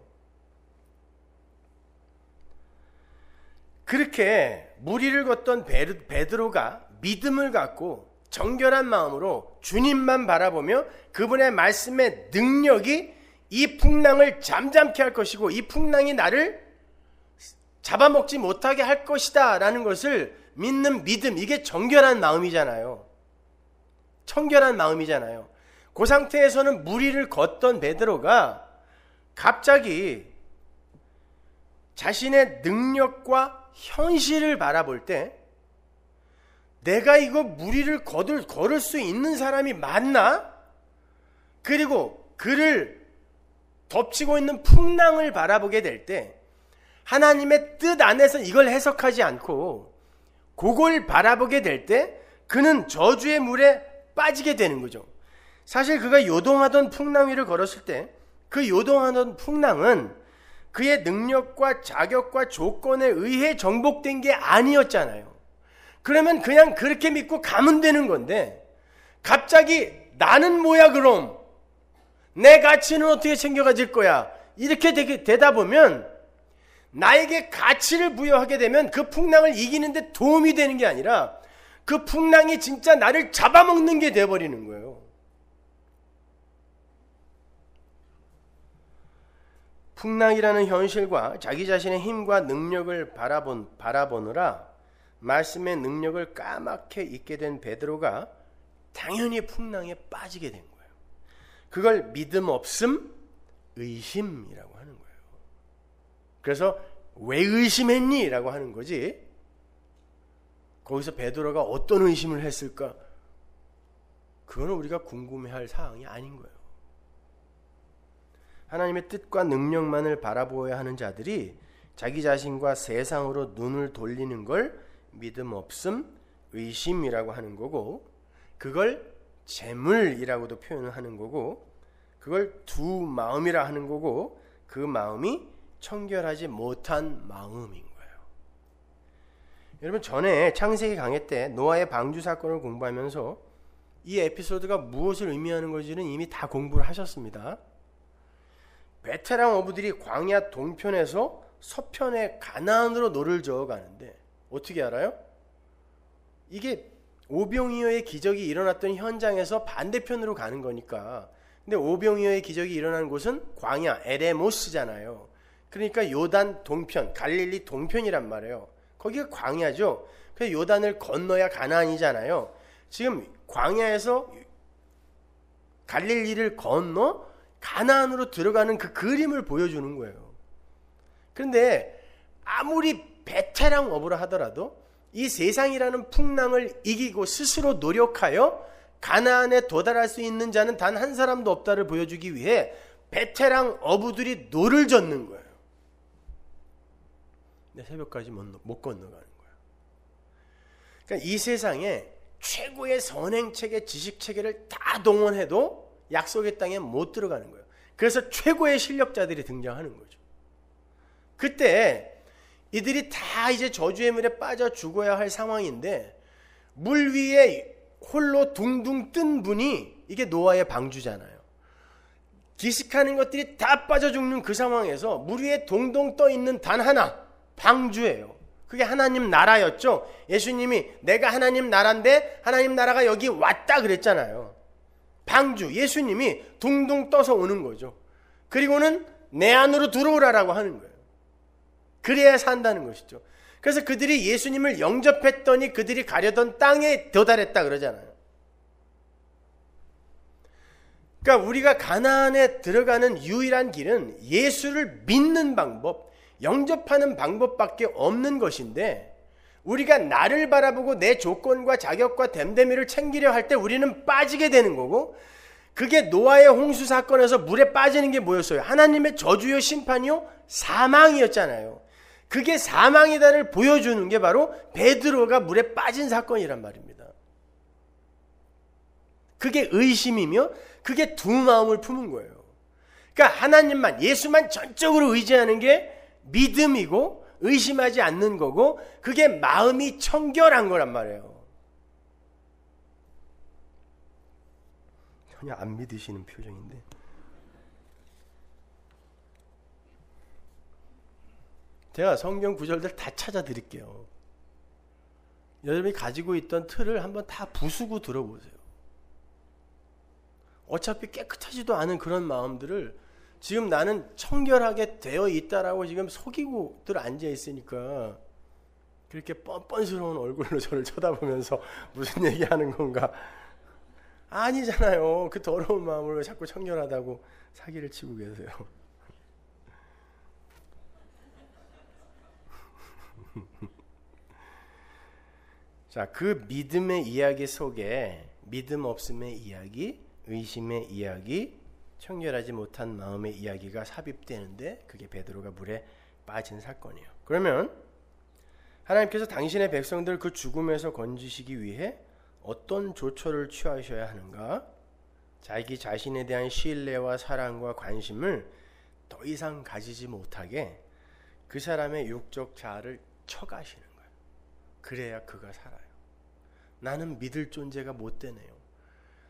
그렇게 무리를 걷던 베드로가 믿음을 갖고 정결한 마음으로 주님만 바라보며 그분의 말씀의 능력이 이 풍랑을 잠잠케 할 것이고 이 풍랑이 나를 잡아먹지 못하게 할 것이다 라는 것을 믿는 믿음, 이게 정결한 마음이잖아요. 청결한 마음이잖아요. 그 상태에서는 무리를 걷던 베드로가 갑자기 자신의 능력과 현실을 바라볼 때 내가 이거 무리를 걸을 수 있는 사람이 맞나? 그리고 그를 덮치고 있는 풍랑을 바라보게 될 때 하나님의 뜻 안에서 이걸 해석하지 않고 그걸 바라보게 될 때 그는 저주의 물에 빠지게 되는 거죠. 사실 그가 요동하던 풍랑 위를 걸었을 때 그 요동하던 풍랑은 그의 능력과 자격과 조건에 의해 정복된 게 아니었잖아요. 그러면 그냥 그렇게 믿고 가면 되는 건데 갑자기 나는 뭐야 그럼? 내 가치는 어떻게 챙겨가질 거야? 이렇게 되다 보면 나에게 가치를 부여하게 되면 그 풍랑을 이기는데 도움이 되는 게 아니라 그 풍랑이 진짜 나를 잡아먹는 게 되어버리는 거예요. 풍랑이라는 현실과 자기 자신의 힘과 능력을 바라보느라 말씀의 능력을 까맣게 잊게 된 베드로가 당연히 풍랑에 빠지게 된 거예요. 그걸 믿음 없음, 의심이라고 하는 거예요. 그래서 왜 의심했니? 라고 하는 거지. 거기서 베드로가 어떤 의심을 했을까? 그거는 우리가 궁금해할 사항이 아닌 거예요. 하나님의 뜻과 능력만을 바라보아야 하는 자들이 자기 자신과 세상으로 눈을 돌리는 걸 믿음 없음, 의심이라고 하는 거고, 그걸 재물이라고도 표현을 하는 거고, 그걸 두 마음이라 하는 거고, 그 마음이 청결하지 못한 마음인 거예요. 여러분, 전에 창세기 강해 때 노아의 방주 사건을 공부하면서 이 에피소드가 무엇을 의미하는 건지는 이미 다 공부를 하셨습니다. 베테랑 어부들이 광야 동편에서 서편의 가나안으로 노를 저어 가는데 어떻게 알아요? 이게 오병이어의 기적이 일어났던 현장에서 반대편으로 가는 거니까. 근데 오병이어의 기적이 일어난 곳은 광야 에레모스잖아요. 그러니까 요단 동편, 갈릴리 동편이란 말이에요. 거기가 광야죠. 그래서 요단을 건너야 가나안이잖아요. 지금 광야에서 갈릴리를 건너 가나안으로 들어가는 그 그림을 보여주는 거예요. 그런데 아무리 베테랑 어부라 하더라도 이 세상이라는 풍랑을 이기고 스스로 노력하여 가나안에 도달할 수 있는 자는 단 한 사람도 없다를 보여주기 위해 베테랑 어부들이 노를 젓는 거예요. 근데 새벽까지 못 건너가는 거예요. 그러니까 이 세상에 최고의 선행체계, 지식체계를 다 동원해도 약속의 땅에 못 들어가는 거예요. 그래서 최고의 실력자들이 등장하는 거죠. 그때 이들이 다 이제 저주의 물에 빠져 죽어야 할 상황인데 물 위에 홀로 둥둥 뜬 분이 이게 노아의 방주잖아요. 기식하는 것들이 다 빠져 죽는 그 상황에서 물 위에 동동 떠 있는 단 하나, 방주예요. 그게 하나님 나라였죠. 예수님이 내가 하나님 나라인데 하나님 나라가 여기 왔다 그랬잖아요. 방주, 예수님이 둥둥 떠서 오는 거죠. 그리고는 내 안으로 들어오라라고 하는 거예요. 그래야 산다는 것이죠. 그래서 그들이 예수님을 영접했더니 그들이 가려던 땅에 도달했다 그러잖아요. 그러니까 우리가 가나안에 들어가는 유일한 길은 예수를 믿는 방법, 영접하는 방법밖에 없는 것인데, 우리가 나를 바라보고 내 조건과 자격과 됨됨이를 챙기려 할 때 우리는 빠지게 되는 거고, 그게 노아의 홍수 사건에서 물에 빠지는 게 뭐였어요? 하나님의 저주요 심판이요? 사망이었잖아요. 그게 사망이다를 보여주는 게 바로 베드로가 물에 빠진 사건이란 말입니다. 그게 의심이며 그게 두 마음을 품은 거예요. 그러니까 하나님만, 예수만 전적으로 의지하는 게 믿음이고 의심하지 않는 거고, 그게 마음이 청결한 거란 말이에요. 전혀 안 믿으시는 표정인데. 제가 성경 구절들 다 찾아 드릴게요. 여러분이 가지고 있던 틀을 한번 다 부수고 들어보세요. 어차피 깨끗하지도 않은 그런 마음들을 지금 나는 청결하게 되어 있다라고 지금 속이고들 앉아 있으니까 그렇게 뻔뻔스러운 얼굴로 저를 쳐다보면서 무슨 얘기하는 건가? 아니잖아요. 그 더러운 마음으로 자꾸 청결하다고 사기를 치고 계세요. 자, 그 믿음의 이야기 속에 믿음 없음의 이야기, 의심의 이야기, 청결하지 못한 마음의 이야기가 삽입되는데, 그게 베드로가 물에 빠진 사건이에요. 그러면 하나님께서 당신의 백성들 그 죽음에서 건지시기 위해 어떤 조처를 취하셔야 하는가? 자기 자신에 대한 신뢰와 사랑과 관심을 더 이상 가지지 못하게 그 사람의 육적 자아를 쳐가시는 거예요. 그래야 그가 살아요. 나는 믿을 존재가 못 되네요.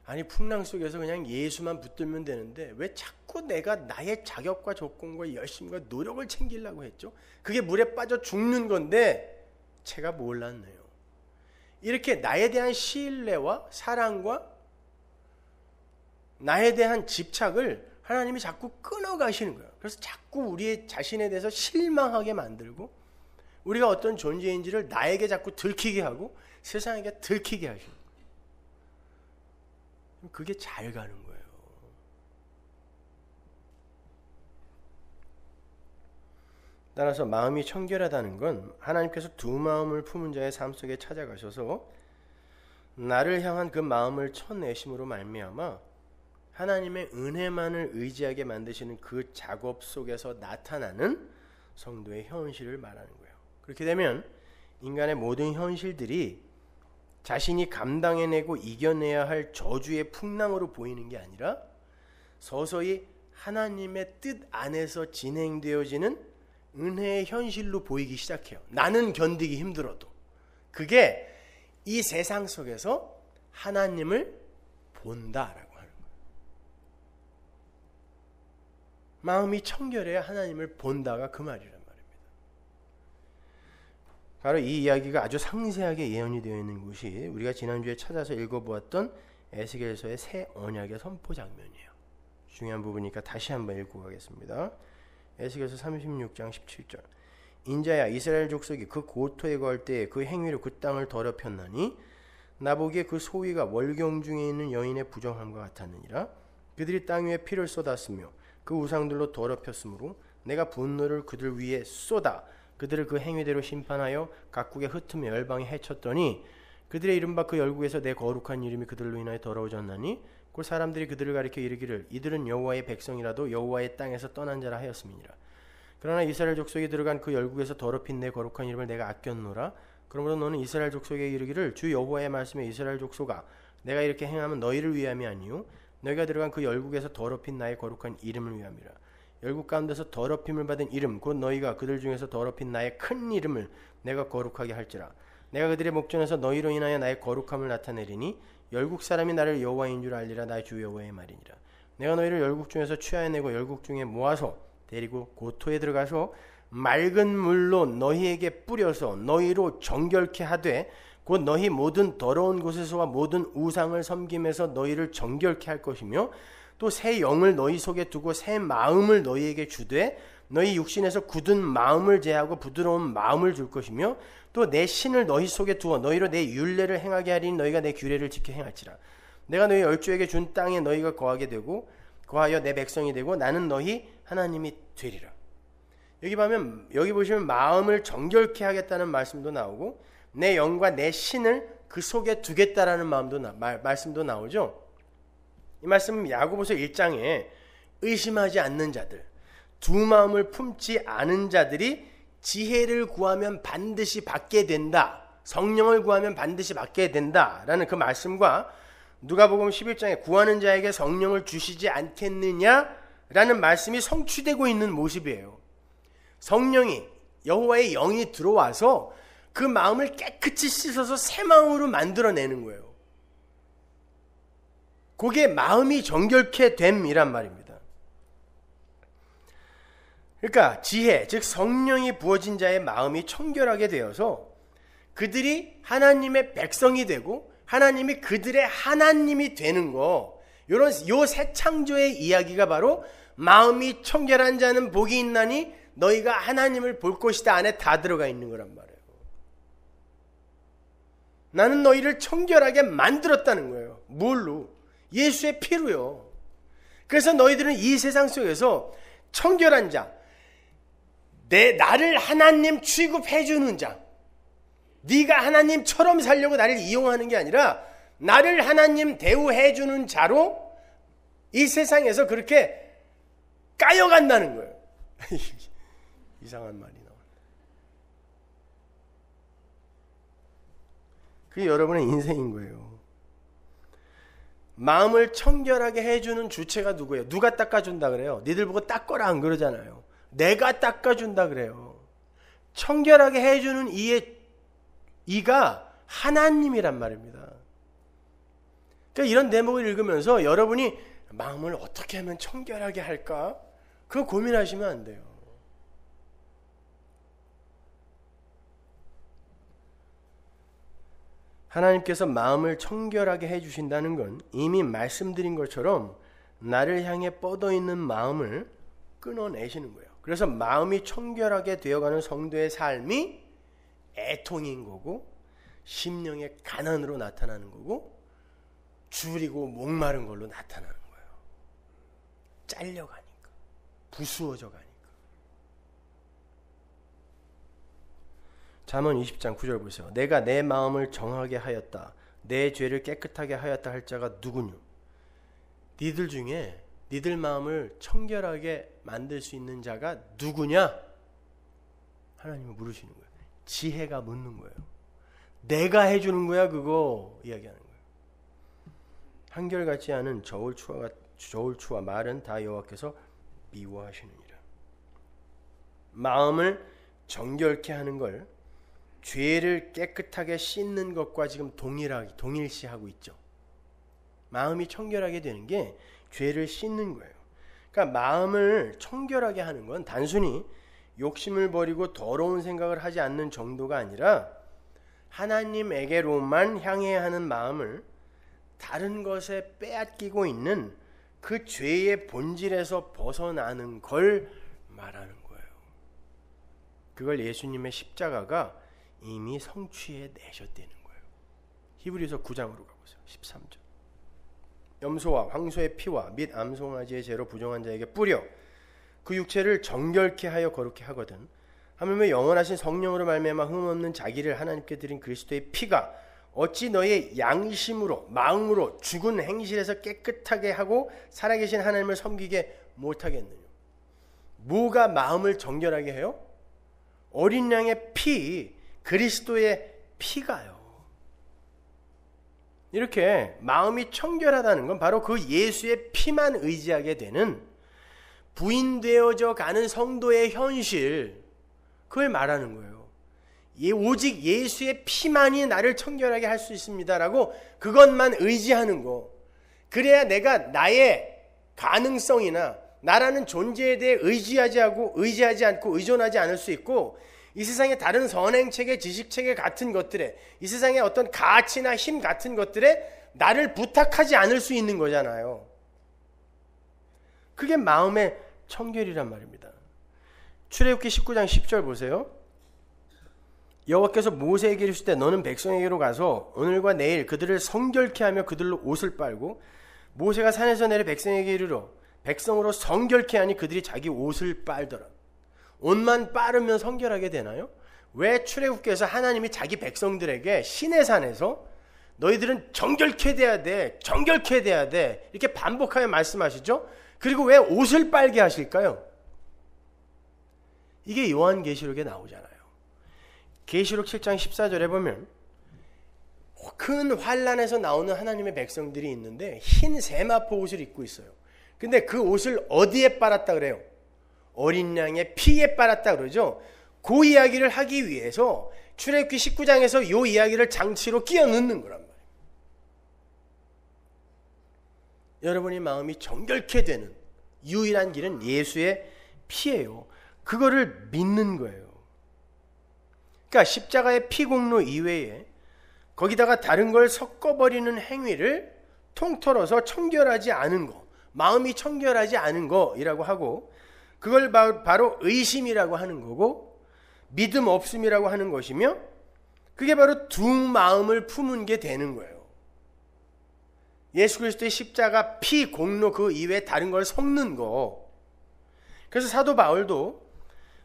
아니, 풍랑 속에서 그냥 예수만 붙들면 되는데 왜 자꾸 내가 나의 자격과 조건과 열심과 노력을 챙기려고 했죠? 그게 물에 빠져 죽는 건데 제가 몰랐네요. 이렇게 나에 대한 신뢰와 사랑과 나에 대한 집착을 하나님이 자꾸 끊어가시는 거예요. 그래서 자꾸 우리의 자신에 대해서 실망하게 만들고, 우리가 어떤 존재인지를 나에게 자꾸 들키게 하고 세상에게 들키게 하시는 거예요. 그게 잘 가는 거예요. 따라서 마음이 청결하다는 건 하나님께서 두 마음을 품은 자의 삶 속에 찾아가셔서 나를 향한 그 마음을 쳐내심으로 말미암아 하나님의 은혜만을 의지하게 만드시는 그 작업 속에서 나타나는 성도의 현실을 말하는 거예요. 그렇게 되면 인간의 모든 현실들이 자신이 감당해내고 이겨내야 할 저주의 풍랑으로 보이는 게 아니라 서서히 하나님의 뜻 안에서 진행되어지는 은혜의 현실로 보이기 시작해요. 나는 견디기 힘들어도. 그게 이 세상 속에서 하나님을 본다라고 하는 거예요. 마음이 청결해야 하나님을 본다가 그 말이란 말입니다. 바로 이 이야기가 아주 상세하게 예언이 되어 있는 곳이 우리가 지난주에 찾아서 읽어보았던 에스겔서의 새 언약의 선포 장면이에요. 중요한 부분이니까 다시 한번 읽고 가겠습니다. 에스겔서 36장 17절. 인자야, 이스라엘 족속이 그 고토에 거할 때에 그 행위로 그 땅을 더럽혔나니 나보기에 그 소위가 월경 중에 있는 여인의 부정함과 같았느니라. 그들이 땅 위에 피를 쏟았으며 그 우상들로 더럽혔으므로 내가 분노를 그들 위에 쏟아 그들을 그 행위대로 심판하여 각국에 흩으며 열방에 해쳤더니 그들의 이른바 그 열국에서 내 거룩한 이름이 그들로 인하여 더러워졌나니 곧 사람들이 그들을 가리켜 이르기를 이들은 여호와의 백성이라도 여호와의 땅에서 떠난 자라 하였음이니라. 그러나 이스라엘 족속이 들어간 그 열국에서 더럽힌 내 거룩한 이름을 내가 아꼈노라. 그러므로 너는 이스라엘 족속에 이르기를 주 여호와의 말씀에 이스라엘 족속아 내가 이렇게 행하면 너희를 위함이 아니요 너희가 들어간 그 열국에서 더럽힌 나의 거룩한 이름을 위함이라. 열국 가운데서 더럽힘을 받은 이름 곧 너희가 그들 중에서 더럽힌 나의 큰 이름을 내가 거룩하게 할지라. 내가 그들의 목전에서 너희로 인하여 나의 거룩함을 나타내리니 열국 사람이 나를 여호와인 줄 알리라. 나 주 여호와의 말이니라. 내가 너희를 열국 중에서 취하여내고 열국 중에 모아서 데리고 고토에 들어가서 맑은 물로 너희에게 뿌려서 너희로 정결케 하되 곧 너희 모든 더러운 곳에서와 모든 우상을 섬김에서 너희를 정결케 할 것이며 또 새 영을 너희 속에 두고 새 마음을 너희에게 주되 너희 육신에서 굳은 마음을 제하고 부드러운 마음을 줄 것이며 또 내 신을 너희 속에 두어 너희로 내 율례를 행하게 하리니 너희가 내 규례를 지켜 행할지라. 내가 너희 열조에게 준 땅에 너희가 거하게 되고 거하여 내 백성이 되고 나는 너희 하나님이 되리라. 여기 보시면 마음을 정결케 하겠다는 말씀도 나오고 내 영과 내 신을 그 속에 두겠다라는 말씀도 나오죠. 이 말씀은 야고보서 1장에 의심하지 않는 자들, 두 마음을 품지 않은 자들이 지혜를 구하면 반드시 받게 된다, 성령을 구하면 반드시 받게 된다라는 그 말씀과 누가복음 11장에 구하는 자에게 성령을 주시지 않겠느냐라는 말씀이 성취되고 있는 모습이에요. 성령이, 여호와의 영이 들어와서 그 마음을 깨끗이 씻어서 새 마음으로 만들어내는 거예요. 그게 마음이 정결케 됨이란 말입니다. 그러니까 지혜, 즉 성령이 부어진 자의 마음이 청결하게 되어서 그들이 하나님의 백성이 되고 하나님이 그들의 하나님이 되는 거, 요 새 창조의 이야기가 바로 마음이 청결한 자는 복이 있나니 너희가 하나님을 볼 것이다 안에 다 들어가 있는 거란 말이에요. 나는 너희를 청결하게 만들었다는 거예요. 뭘로? 예수의 피로요. 그래서 너희들은 이 세상 속에서 청결한 자, 나를 하나님 취급해 주는 자, 네가 하나님처럼 살려고 나를 이용하는 게 아니라 나를 하나님 대우해 주는 자로 이 세상에서 그렇게 까여간다는 거예요. 이상한 말이 나옵니다. 그게 여러분의 인생인 거예요. 마음을 청결하게 해주는 주체가 누구예요? 누가 닦아준다 그래요? 니들 보고 닦거라 안 그러잖아요. 내가 닦아준다 그래요. 청결하게 해주는 이가 하나님이란 말입니다. 그러니까 이런 대목을 읽으면서 여러분이 마음을 어떻게 하면 청결하게 할까? 그거 고민하시면 안 돼요. 하나님께서 마음을 청결하게 해주신다는 건 이미 말씀드린 것처럼 나를 향해 뻗어있는 마음을 끊어내시는 거예요. 그래서 마음이 청결하게 되어가는 성도의 삶이 애통인 거고 심령의 가난으로 나타나는 거고 줄이고 목마른 걸로 나타나는 거예요. 잘려가니까, 부수어져 가니까. 잠언 20장 9절 보세요. 내가 내 마음을 정하게 하였다. 내 죄를 깨끗하게 하였다 할 자가 누구뇨? 니들 중에 니들 마음을 청결하게 만들 수 있는 자가 누구냐? 하나님은 물으시는 거예요. 지혜가 묻는 거예요. 내가 해주는 거야 그거 이야기하는 거예요. 한결같지 않은 저울추와 말은 다 여호와께서 미워하시느니라. 마음을 정결케 하는 걸 죄를 깨끗하게 씻는 것과 지금 동일시하고 있죠. 마음이 청결하게 되는 게 죄를 씻는 거예요. 그러니까 마음을 청결하게 하는 건 단순히 욕심을 버리고 더러운 생각을 하지 않는 정도가 아니라 하나님에게로만 향해야 하는 마음을 다른 것에 빼앗기고 있는 그 죄의 본질에서 벗어나는 걸 말하는 거예요. 그걸 예수님의 십자가가 이미 성취해 내셨다는 거예요. 히브리서 9장으로 가보세요. 13절. 염소와 황소의 피와 및 암송아지의 죄로 부정한 자에게 뿌려 그 육체를 정결케 하여 거룩케 하거든. 하물며 영원하신 성령으로 말미암아 흠없는 자기를 하나님께 드린 그리스도의 피가 어찌 너의 양심으로 마음으로 죽은 행실에서 깨끗하게 하고 살아계신 하나님을 섬기게 못하겠느냐. 뭐가 마음을 정결하게 해요? 어린 양의 피, 그리스도의 피가요. 이렇게 마음이 청결하다는 건 바로 그 예수의 피만 의지하게 되는 부인되어져 가는 성도의 현실, 그걸 말하는 거예요. 오직 예수의 피만이 나를 청결하게 할 수 있습니다라고 그것만 의지하는 거. 그래야 내가 나의 가능성이나 나라는 존재에 대해 의지하지 않고 의존하지 않을 수 있고, 이 세상의 다른 선행체계, 지식체계 같은 것들에, 이 세상의 어떤 가치나 힘 같은 것들에 나를 부탁하지 않을 수 있는 거잖아요. 그게 마음의 청결이란 말입니다. 출애굽기 19장 10절 보세요. 여호와께서 모세에게 이르실 때 너는 백성에게로 가서 오늘과 내일 그들을 성결케 하며 그들로 옷을 빨고 모세가 산에서 내려 백성에게 이르러 백성으로 성결케 하니 그들이 자기 옷을 빨더라. 옷만 빠르면 성결하게 되나요? 왜 출애굽기에서 하나님이 자기 백성들에게 시내산에서 너희들은 정결케 돼야 돼, 정결케 돼야 돼 이렇게 반복하여 말씀하시죠? 그리고 왜 옷을 빨게 하실까요? 이게 요한계시록에 나오잖아요. 계시록 7장 14절에 보면 큰 환란에서 나오는 하나님의 백성들이 있는데 흰 세마포 옷을 입고 있어요. 근데 그 옷을 어디에 빨았다 그래요? 어린 양의 피에 빨았다 그러죠. 그 이야기를 하기 위해서 출애굽기 19장에서 이 이야기를 장치로 끼워 넣는 거란 말이에요. 여러분의 마음이 정결케 되는 유일한 길은 예수의 피예요. 그거를 믿는 거예요. 그러니까 십자가의 피 공로 이외에 거기다가 다른 걸 섞어버리는 행위를 통틀어서 청결하지 않은 거, 마음이 청결하지 않은 거이라고 하고, 그걸 바로 의심이라고 하는 거고 믿음 없음이라고 하는 것이며, 그게 바로 두 마음을 품은 게 되는 거예요. 예수 그리스도의 십자가 피 공로 그 이외에 다른 걸 섞는 거. 그래서 사도 바울도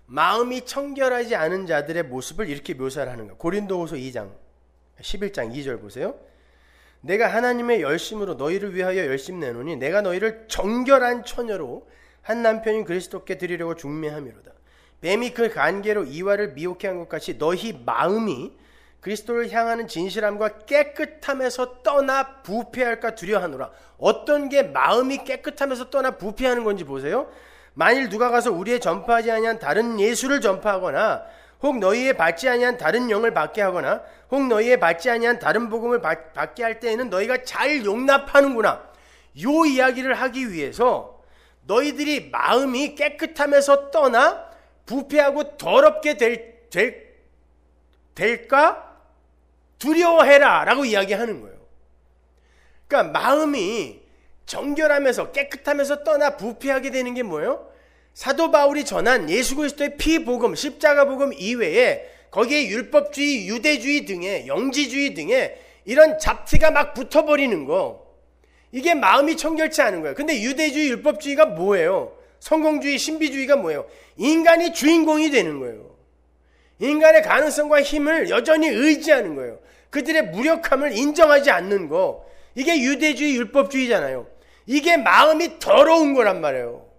마음이 청결하지 않은 자들의 모습을 이렇게 묘사를 하는 거예요. 고린도후서 2장 11장 2절 보세요. 내가 하나님의 열심으로 너희를 위하여 열심 내노니 내가 너희를 정결한 처녀로 한 남편인 그리스도께 드리려고 중매함이로다. 뱀이 그 간계로 이와를 미혹해 한 것 같이 너희 마음이 그리스도를 향하는 진실함과 깨끗함에서 떠나 부패할까 두려워하노라. 어떤 게 마음이 깨끗함에서 떠나 부패하는 건지 보세요. 만일 누가 가서 우리의 전파하지 아니한 다른 예수를 전파하거나 혹 너희의 받지 아니한 다른 영을 받게 하거나 혹 너희의 받지 아니한 다른 복음을 받게 할 때에는 너희가 잘 용납하는구나. 요 이야기를 하기 위해서 너희들이 마음이 깨끗함에서 떠나 부패하고 더럽게 될까 두려워해라 라고 이야기하는 거예요. 그러니까 마음이 정결하면서 깨끗하면서 떠나 부패하게 되는 게 뭐예요? 사도 바울이 전한 예수 그리스도의 피복음, 십자가 복음 이외에 거기에 율법주의, 유대주의 등의 영지주의 등의 이런 잡티가 막 붙어버리는 거, 이게 마음이 청결치 않은 거예요. 근데 유대주의, 율법주의가 뭐예요? 성공주의, 신비주의가 뭐예요? 인간이 주인공이 되는 거예요. 인간의 가능성과 힘을 여전히 의지하는 거예요. 그들의 무력함을 인정하지 않는 거, 이게 유대주의, 율법주의잖아요. 이게 마음이 더러운 거란 말이에요.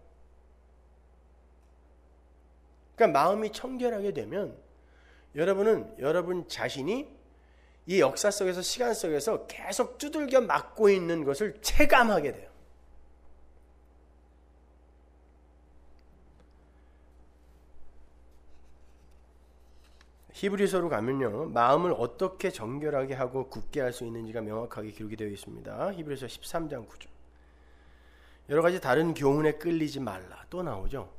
그러니까 마음이 청결하게 되면 여러분은 여러분 자신이 이 역사 속에서, 시간 속에서 계속 두들겨 맞고 있는 것을 체감하게 돼요. 히브리서로 가면요, 마음을 어떻게 정결하게 하고 굳게 할 수 있는지가 명확하게 기록이 되어 있습니다. 히브리서 13장 9절. 여러 가지 다른 교훈에 끌리지 말라 또 나오죠.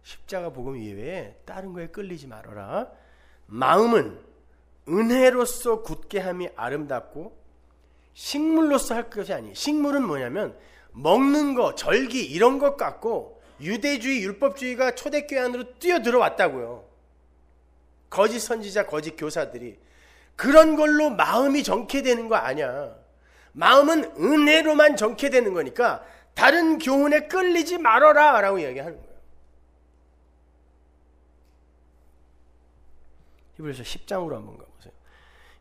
십자가 복음 이외에 다른 거에 끌리지 말아라. 마음은 은혜로서 굳게 함이 아름답고 식물로서 할 것이 아니에요. 식물은 뭐냐면 먹는 거, 절기 이런 것 같고, 유대주의, 율법주의가 초대교회 안으로 뛰어들어왔다고요. 거짓 선지자, 거짓 교사들이. 그런 걸로 마음이 정케 되는 거 아니야. 마음은 은혜로만 정케 되는 거니까 다른 교훈에 끌리지 말아라 라고 이야기하는 거예요. 히브리서 10장으로 한번 가보세요.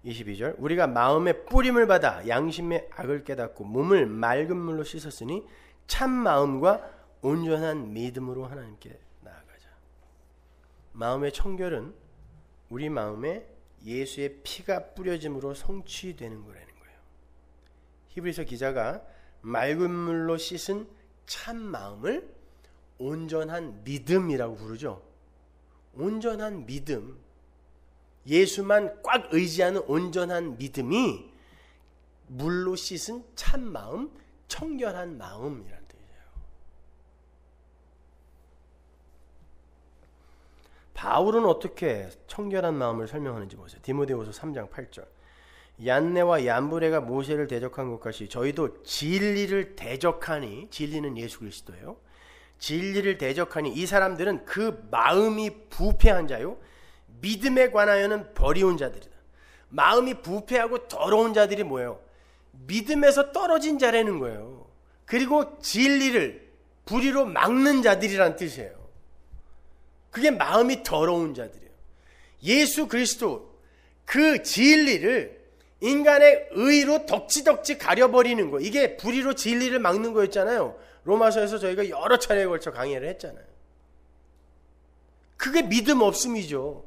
22절. 우리가 마음의 뿌림을 받아 양심의 악을 깨닫고 몸을 맑은 물로 씻었으니 참 마음과 온전한 믿음으로 하나님께 나아가자. 마음의 청결은 우리 마음에 예수의 피가 뿌려짐으로 성취되는 거라는 거예요. 히브리서 기자가 맑은 물로 씻은 참 마음을 온전한 믿음이라고 부르죠. 온전한 믿음, 예수만 꽉 의지하는 온전한 믿음이 물로 씻은 참 마음, 청결한 마음이라는 뜻이에요. 바울은 어떻게 청결한 마음을 설명하는지 보세요. 디모데후서 3장 8절. 얀네와 얀브레가 모세를 대적한 것 같이 저희도 진리를 대적하니, 진리는 예수 그리스도예요. 진리를 대적하니 이 사람들은 그 마음이 부패한 자요 믿음에 관하여는 버리운 자들이다. 마음이 부패하고 더러운 자들이 뭐예요? 믿음에서 떨어진 자라는 거예요. 그리고 진리를 불의로 막는 자들이란 뜻이에요. 그게 마음이 더러운 자들이에요. 예수 그리스도 그 진리를 인간의 의로 덕지덕지 가려버리는 거, 이게 불의로 진리를 막는 거였잖아요. 로마서에서 저희가 여러 차례에 걸쳐 강의를 했잖아요. 그게 믿음 없음이죠.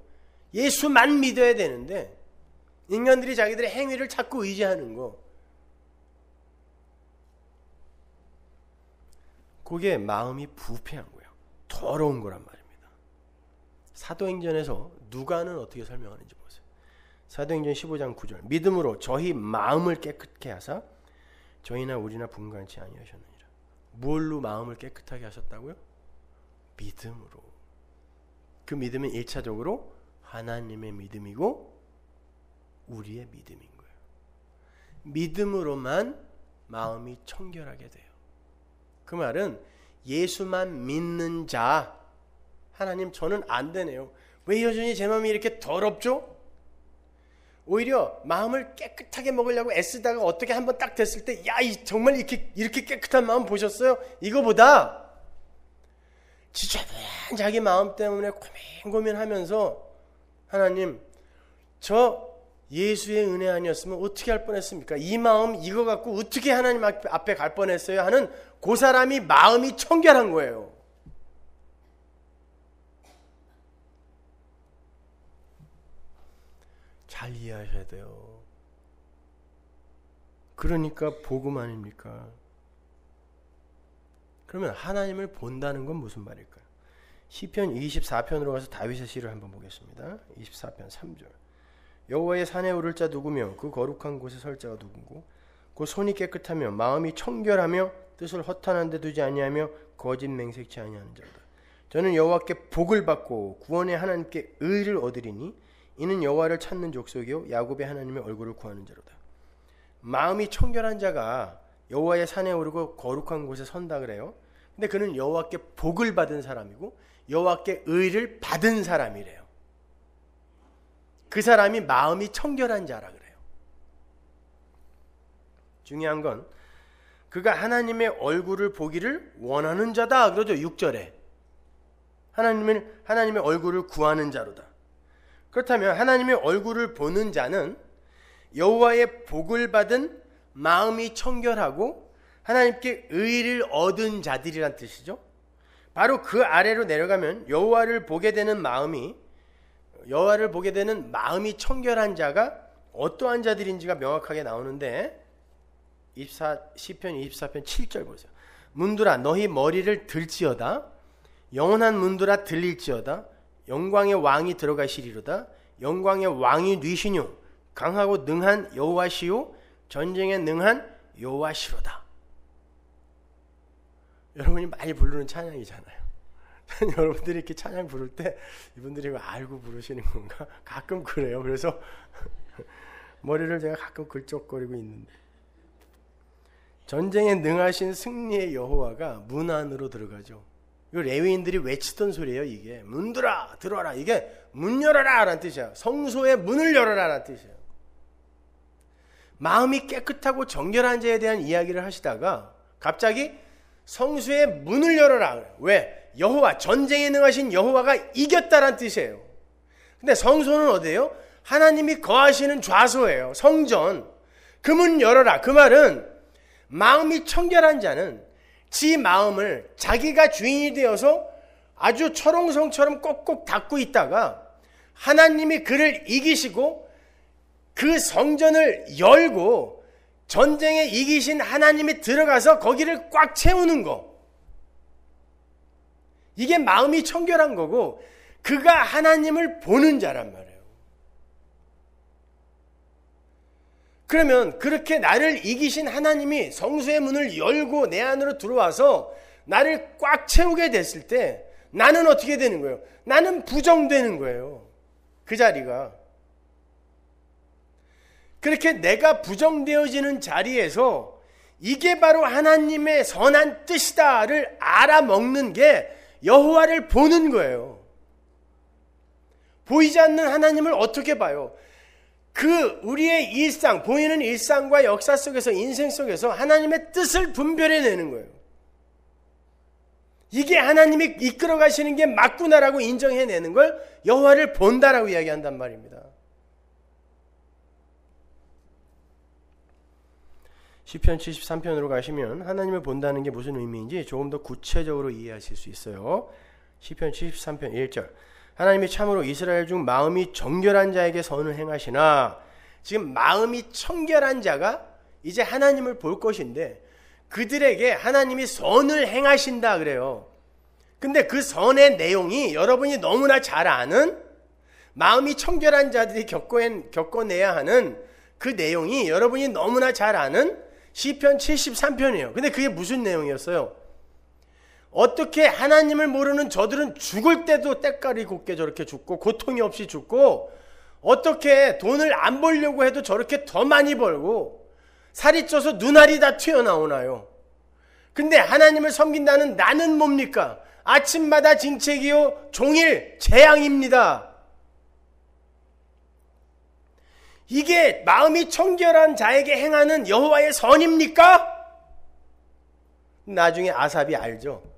예수만 믿어야 되는데 인간들이 자기들의 행위를 자꾸 의지하는 거, 그게 마음이 부패한 거예요. 더러운 거란 말입니다. 사도행전에서 누가는 어떻게 설명하는지 보세요. 사도행전 15장 9절. 믿음으로 저희 마음을 깨끗게 하사 저희나 우리나 분간치 아니하셨느니라. 뭘로 마음을 깨끗하게 하셨다고요? 믿음으로. 그 믿음은 1차적으로 하나님의 믿음이고 우리의 믿음인 거예요. 믿음으로만 마음이 청결하게 돼요. 그 말은 예수만 믿는 자, 하나님 저는 안 되네요. 왜 여전히 제 마음이 이렇게 더럽죠? 오히려 마음을 깨끗하게 먹으려고 애쓰다가 어떻게 한번 딱 됐을 때, 야, 정말 이렇게 깨끗한 마음 보셨어요? 이거보다 지저분한 자기 마음 때문에 고민하면서 하나님, 저 예수의 은혜 아니었으면 어떻게 할 뻔했습니까? 이 마음 이거 갖고 어떻게 하나님 앞에 갈 뻔했어요? 하는 그 사람이 마음이 청결한 거예요. 잘 이해하셔야 돼요. 그러니까 복음 아닙니까? 그러면 하나님을 본다는 건 무슨 말일까요? 시편 24편으로 가서 다윗의 시를 한번 보겠습니다. 24편 3절. 여호와의 산에 오를 자 누구며 그 거룩한 곳에 설 자가 누구고 그 손이 깨끗하며 마음이 청결하며 뜻을 허탄한 데 두지 아니하며 거짓 맹색치 아니하는 자다. 저는 여호와께 복을 받고 구원의 하나님께 의를 얻으리니 이는 여호와를 찾는 족속이요 야곱의 하나님의 얼굴을 구하는 자로다. 마음이 청결한 자가 여호와의 산에 오르고 거룩한 곳에 선다 그래요. 근데 그는 여호와께 복을 받은 사람이고 여호와께 의를 받은 사람이래요. 그 사람이 마음이 청결한 자라 그래요. 중요한 건 그가 하나님의 얼굴을 보기를 원하는 자다 그러죠. 6절에 하나님의 얼굴을 구하는 자로다. 그렇다면 하나님의 얼굴을 보는 자는 여호와의 복을 받은 마음이 청결하고 하나님께 의를 얻은 자들이란 뜻이죠. 바로 그 아래로 내려가면 여호와를 보게 되는 마음이 청결한 자가 어떠한 자들인지가 명확하게 나오는데 시편 24편 7절 보세요. 문들아 너희 머리를 들지어다. 영원한 문들아 들릴지어다. 영광의 왕이 들어가시리로다. 영광의 왕이 뉘시뇨. 강하고 능한 여호와시요 전쟁에 능한 여호와시로다. 여러분이 많이 부르는 찬양이잖아요. 여러분들이 이렇게 찬양 부를 때 이분들이 이거 알고 부르시는 건가? 가끔 그래요. 그래서 머리를 제가 가끔 긁적거리고 있는데, 전쟁에 능하신 승리의 여호와가 문 안으로 들어가죠. 이거 레위인들이 외치던 소리예요. 이게 문들아 들어라. 이게 문 열어라 라는 뜻이야. 성소의 문을 열어라 라는 뜻이에요. 마음이 깨끗하고 정결한 자에 대한 이야기를 하시다가 갑자기 성소의 문을 열어라. 왜? 여호와, 전쟁에 능하신 여호와가 이겼다란 뜻이에요. 근데 성소는 어디예요? 하나님이 거하시는 좌소예요. 성전. 그 문 열어라. 그 말은 마음이 청결한 자는 지 마음을 자기가 주인이 되어서 아주 철옹성처럼 꼭꼭 닫고 있다가 하나님이 그를 이기시고 그 성전을 열고 전쟁에 이기신 하나님이 들어가서 거기를 꽉 채우는 거. 이게 마음이 청결한 거고 그가 하나님을 보는 자란 말이에요. 그러면 그렇게 나를 이기신 하나님이 성소의 문을 열고 내 안으로 들어와서 나를 꽉 채우게 됐을 때 나는 어떻게 되는 거예요? 나는 부정되는 거예요. 그 자리가. 그렇게 내가 부정되어지는 자리에서 이게 바로 하나님의 선한 뜻이다를 알아먹는 게 여호와를 보는 거예요. 보이지 않는 하나님을 어떻게 봐요? 그 우리의 일상, 보이는 일상과 역사 속에서, 인생 속에서 하나님의 뜻을 분별해내는 거예요. 이게 하나님이 이끌어 가시는 게 맞구나라고 인정해내는 걸 여호와를 본다라고 이야기한단 말입니다. 시편 73편으로 가시면 하나님을 본다는 게 무슨 의미인지 조금 더 구체적으로 이해하실 수 있어요. 시편 73편 1절. 하나님이 참으로 이스라엘 중 마음이 정결한 자에게 선을 행하시나. 지금 마음이 청결한 자가 이제 하나님을 볼 것인데 그들에게 하나님이 선을 행하신다 그래요. 근데 그 선의 내용이 여러분이 너무나 잘 아는, 마음이 청결한 자들이 겪어내야 하는 그 내용이 여러분이 너무나 잘 아는 시편 73편이에요. 근데 그게 무슨 내용이었어요? 어떻게 하나님을 모르는 저들은 죽을 때도 때깔이 곱게 저렇게 죽고 고통이 없이 죽고, 어떻게 돈을 안 벌려고 해도 저렇게 더 많이 벌고 살이 쪄서 눈알이 다 튀어나오나요? 근데 하나님을 섬긴다는 나는 뭡니까? 아침마다 징책이요 종일 재앙입니다. 이게 마음이 청결한 자에게 행하는 여호와의 선입니까? 나중에 아삽이 알죠.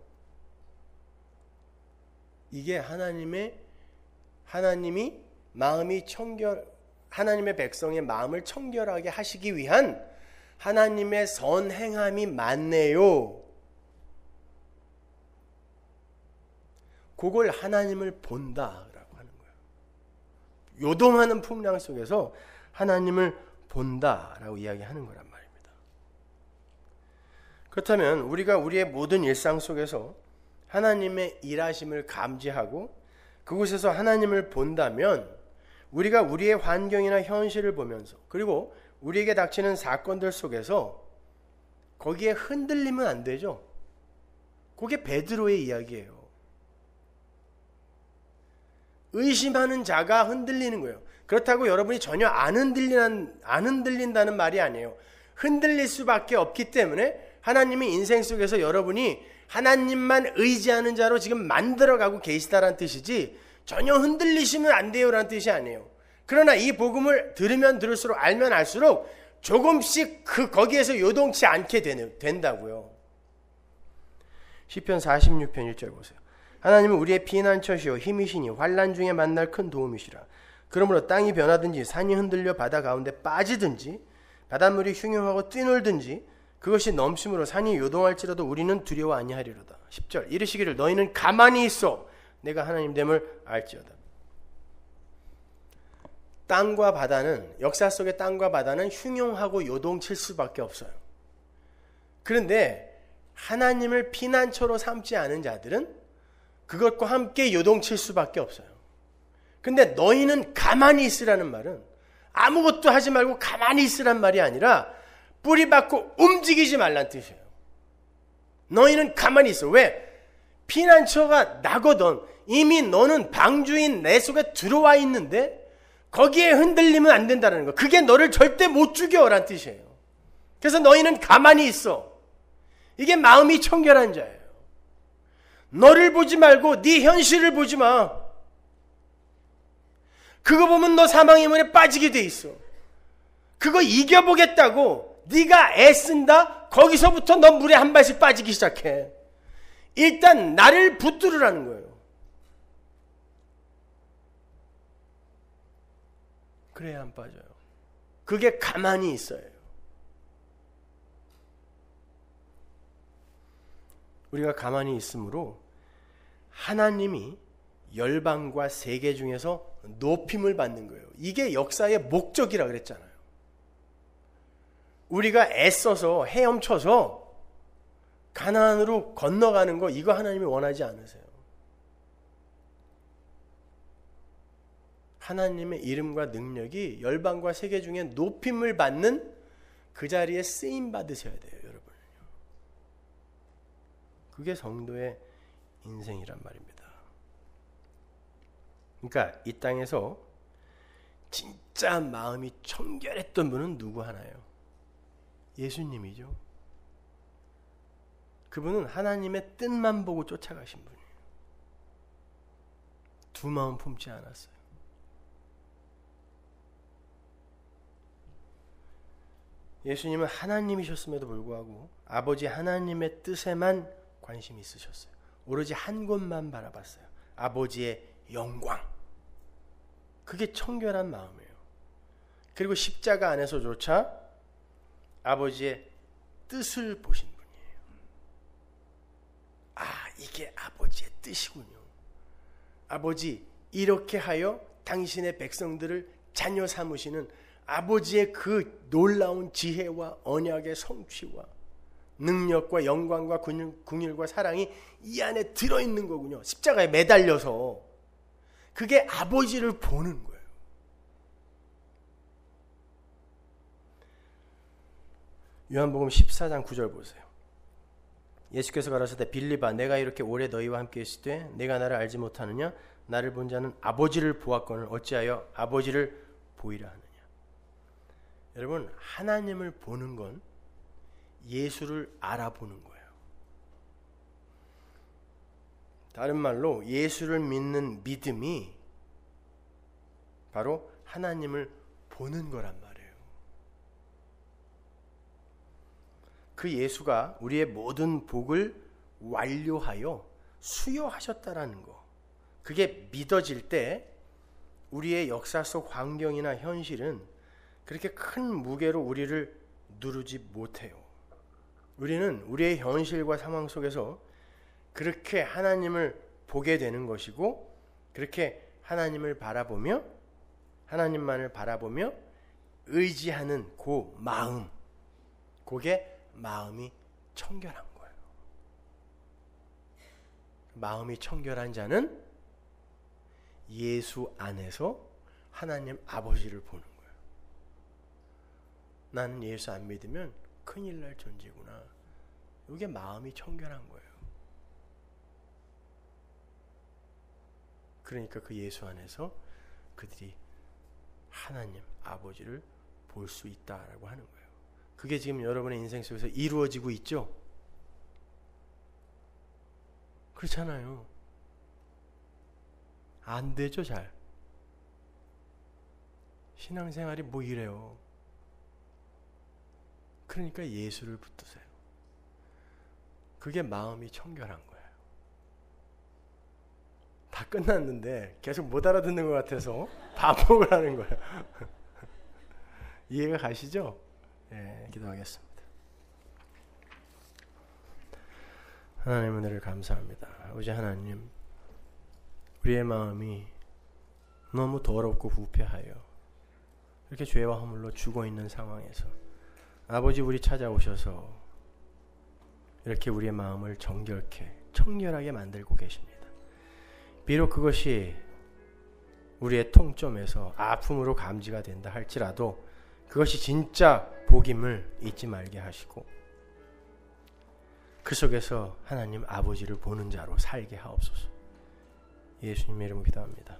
이게 하나님이 마음이 하나님의 백성의 마음을 청결하게 하시기 위한 하나님의 선행함이 맞네요. 그걸 하나님을 본다라고 하는 거예요. 요동하는 풍랑 속에서 하나님을 본다라고 이야기하는 거란 말입니다. 그렇다면 우리가 우리의 모든 일상 속에서 하나님의 일하심을 감지하고 그곳에서 하나님을 본다면 우리가 우리의 환경이나 현실을 보면서, 그리고 우리에게 닥치는 사건들 속에서 거기에 흔들리면 안 되죠. 그게 베드로의 이야기예요. 의심하는 자가 흔들리는 거예요. 그렇다고 여러분이 전혀 안 흔들린다는 말이 아니에요. 흔들릴 수밖에 없기 때문에 하나님이 인생 속에서 여러분이 하나님만 의지하는 자로 지금 만들어가고 계시다라는 뜻이지, 전혀 흔들리시면 안 돼요라는 뜻이 아니에요. 그러나 이 복음을 들으면 들을수록, 알면 알수록 조금씩 거기에서 요동치 않게 된다고요. 시편 46편 1절 보세요. 하나님은 우리의 피난처시오 힘이시니 환난 중에 만날 큰 도움이시라. 그러므로 땅이 변하든지 산이 흔들려 바다 가운데 빠지든지 바닷물이 흉흉하고 뛰놀든지 그것이 넘심으로 산이 요동할지라도 우리는 두려워 아니하리로다. 10절. 이르시기를 너희는 가만히 있어 내가 하나님됨을 알지어다. 땅과 바다는, 역사 속의 땅과 바다는 흉흉하고 요동칠 수밖에 없어요. 그런데 하나님을 피난처로 삼지 않은 자들은 그것과 함께 요동칠 수밖에 없어요. 근데 너희는 가만히 있으라는 말은 아무것도 하지 말고 가만히 있으란 말이 아니라 뿌리 박고 움직이지 말란 뜻이에요. 너희는 가만히 있어. 왜? 피난처가 나거든. 이미 너는 방주인 내 속에 들어와 있는데 거기에 흔들리면 안 된다는 거. 그게 너를 절대 못 죽여란 뜻이에요. 그래서 너희는 가만히 있어. 이게 마음이 청결한 자예요. 너를 보지 말고 네 현실을 보지 마. 그거 보면 너 사망의 문에 빠지게 돼 있어. 그거 이겨보겠다고 네가 애쓴다? 거기서부터 너 물에 한 발씩 빠지기 시작해. 일단 나를 붙들으라는 거예요. 그래야 안 빠져요. 그게 가만히 있어요. 우리가 가만히 있으므로 하나님이 열방과 세계 중에서 높임을 받는 거예요. 이게 역사의 목적이라 그랬잖아요. 우리가 애써서 헤엄쳐서 가나안으로 건너가는 거, 이거 하나님이 원하지 않으세요. 하나님의 이름과 능력이 열방과 세계 중에 높임을 받는 그 자리에 쓰임 받으셔야 돼요, 여러분은요. 그게 성도의 인생이란 말입니다. 그러니까 이 땅에서 진짜 마음이 청결했던 분은 누구 하나요? 예수님이죠. 그분은 하나님의 뜻만 보고 쫓아가신 분이에요. 두 마음 품지 않았어요. 예수님은 하나님이셨음에도 불구하고 아버지 하나님의 뜻에만 관심이 있으셨어요. 오로지 한 곳만 바라봤어요. 아버지의 영광. 그게 청결한 마음이에요. 그리고 십자가 안에서조차 아버지의 뜻을 보신 분이에요. 아, 이게 아버지의 뜻이군요. 아버지, 이렇게 하여 당신의 백성들을 자녀 삼으시는 아버지의 그 놀라운 지혜와 언약의 성취와 능력과 영광과 긍휼과 사랑이 이 안에 들어있는 거군요. 십자가에 매달려서. 그게 아버지를 보는 거예요. 요한복음 14장 9절 보세요. 예수께서 가라사대 빌립아, 내가 이렇게 오래 너희와 함께 있을 때 내가 나를 알지 못하느냐? 나를 본 자는 아버지를 보았거늘 어찌하여 아버지를 보이라 하느냐? 여러분, 하나님을 보는 건 예수를 알아보는 거예요. 다른 말로 예수를 믿는 믿음이 바로 하나님을 보는 거란 말이에요. 그 예수가 우리의 모든 복을 완료하여 수여하셨다라는 거, 그게 믿어질 때 우리의 역사 속 환경이나 현실은 그렇게 큰 무게로 우리를 누르지 못해요. 우리는 우리의 현실과 상황 속에서 그렇게 하나님을 보게 되는 것이고, 그렇게 하나님을 바라보며 하나님만을 바라보며 의지하는 그 마음, 그게 마음이 청결한 거예요. 마음이 청결한 자는 예수 안에서 하나님 아버지를 보는 거예요. 나는 예수 안 믿으면 큰일 날 존재구나. 이게 마음이 청결한 거예요. 그러니까 그 예수 안에서 그들이 하나님 아버지를 볼 수 있다라고 하는 거예요. 그게 지금 여러분의 인생 속에서 이루어지고 있죠? 그렇잖아요. 안 되죠, 잘. 신앙생활이 뭐 이래요. 그러니까 예수를 붙드세요. 그게 마음이 청결한 거예요. 다 끝났는데 계속 못 알아듣는 것 같아서 반복을 하는 거예요. 이해가 가시죠? 네, 기도하겠습니다. 하나님 은혜를 감사합니다. 아버지 하나님, 우리의 마음이 너무 더럽고 부패하여 이렇게 죄와 허물로 죽어있는 상황에서 아버지 우리 찾아오셔서 이렇게 우리의 마음을 정결케 청결하게 만들고 계십니다. 비록 그것이 우리의 통점에서 아픔으로 감지가 된다 할지라도 그것이 진짜 복임을 잊지 말게 하시고 그 속에서 하나님 아버지를 보는 자로 살게 하옵소서. 예수님의 이름으로 기도합니다.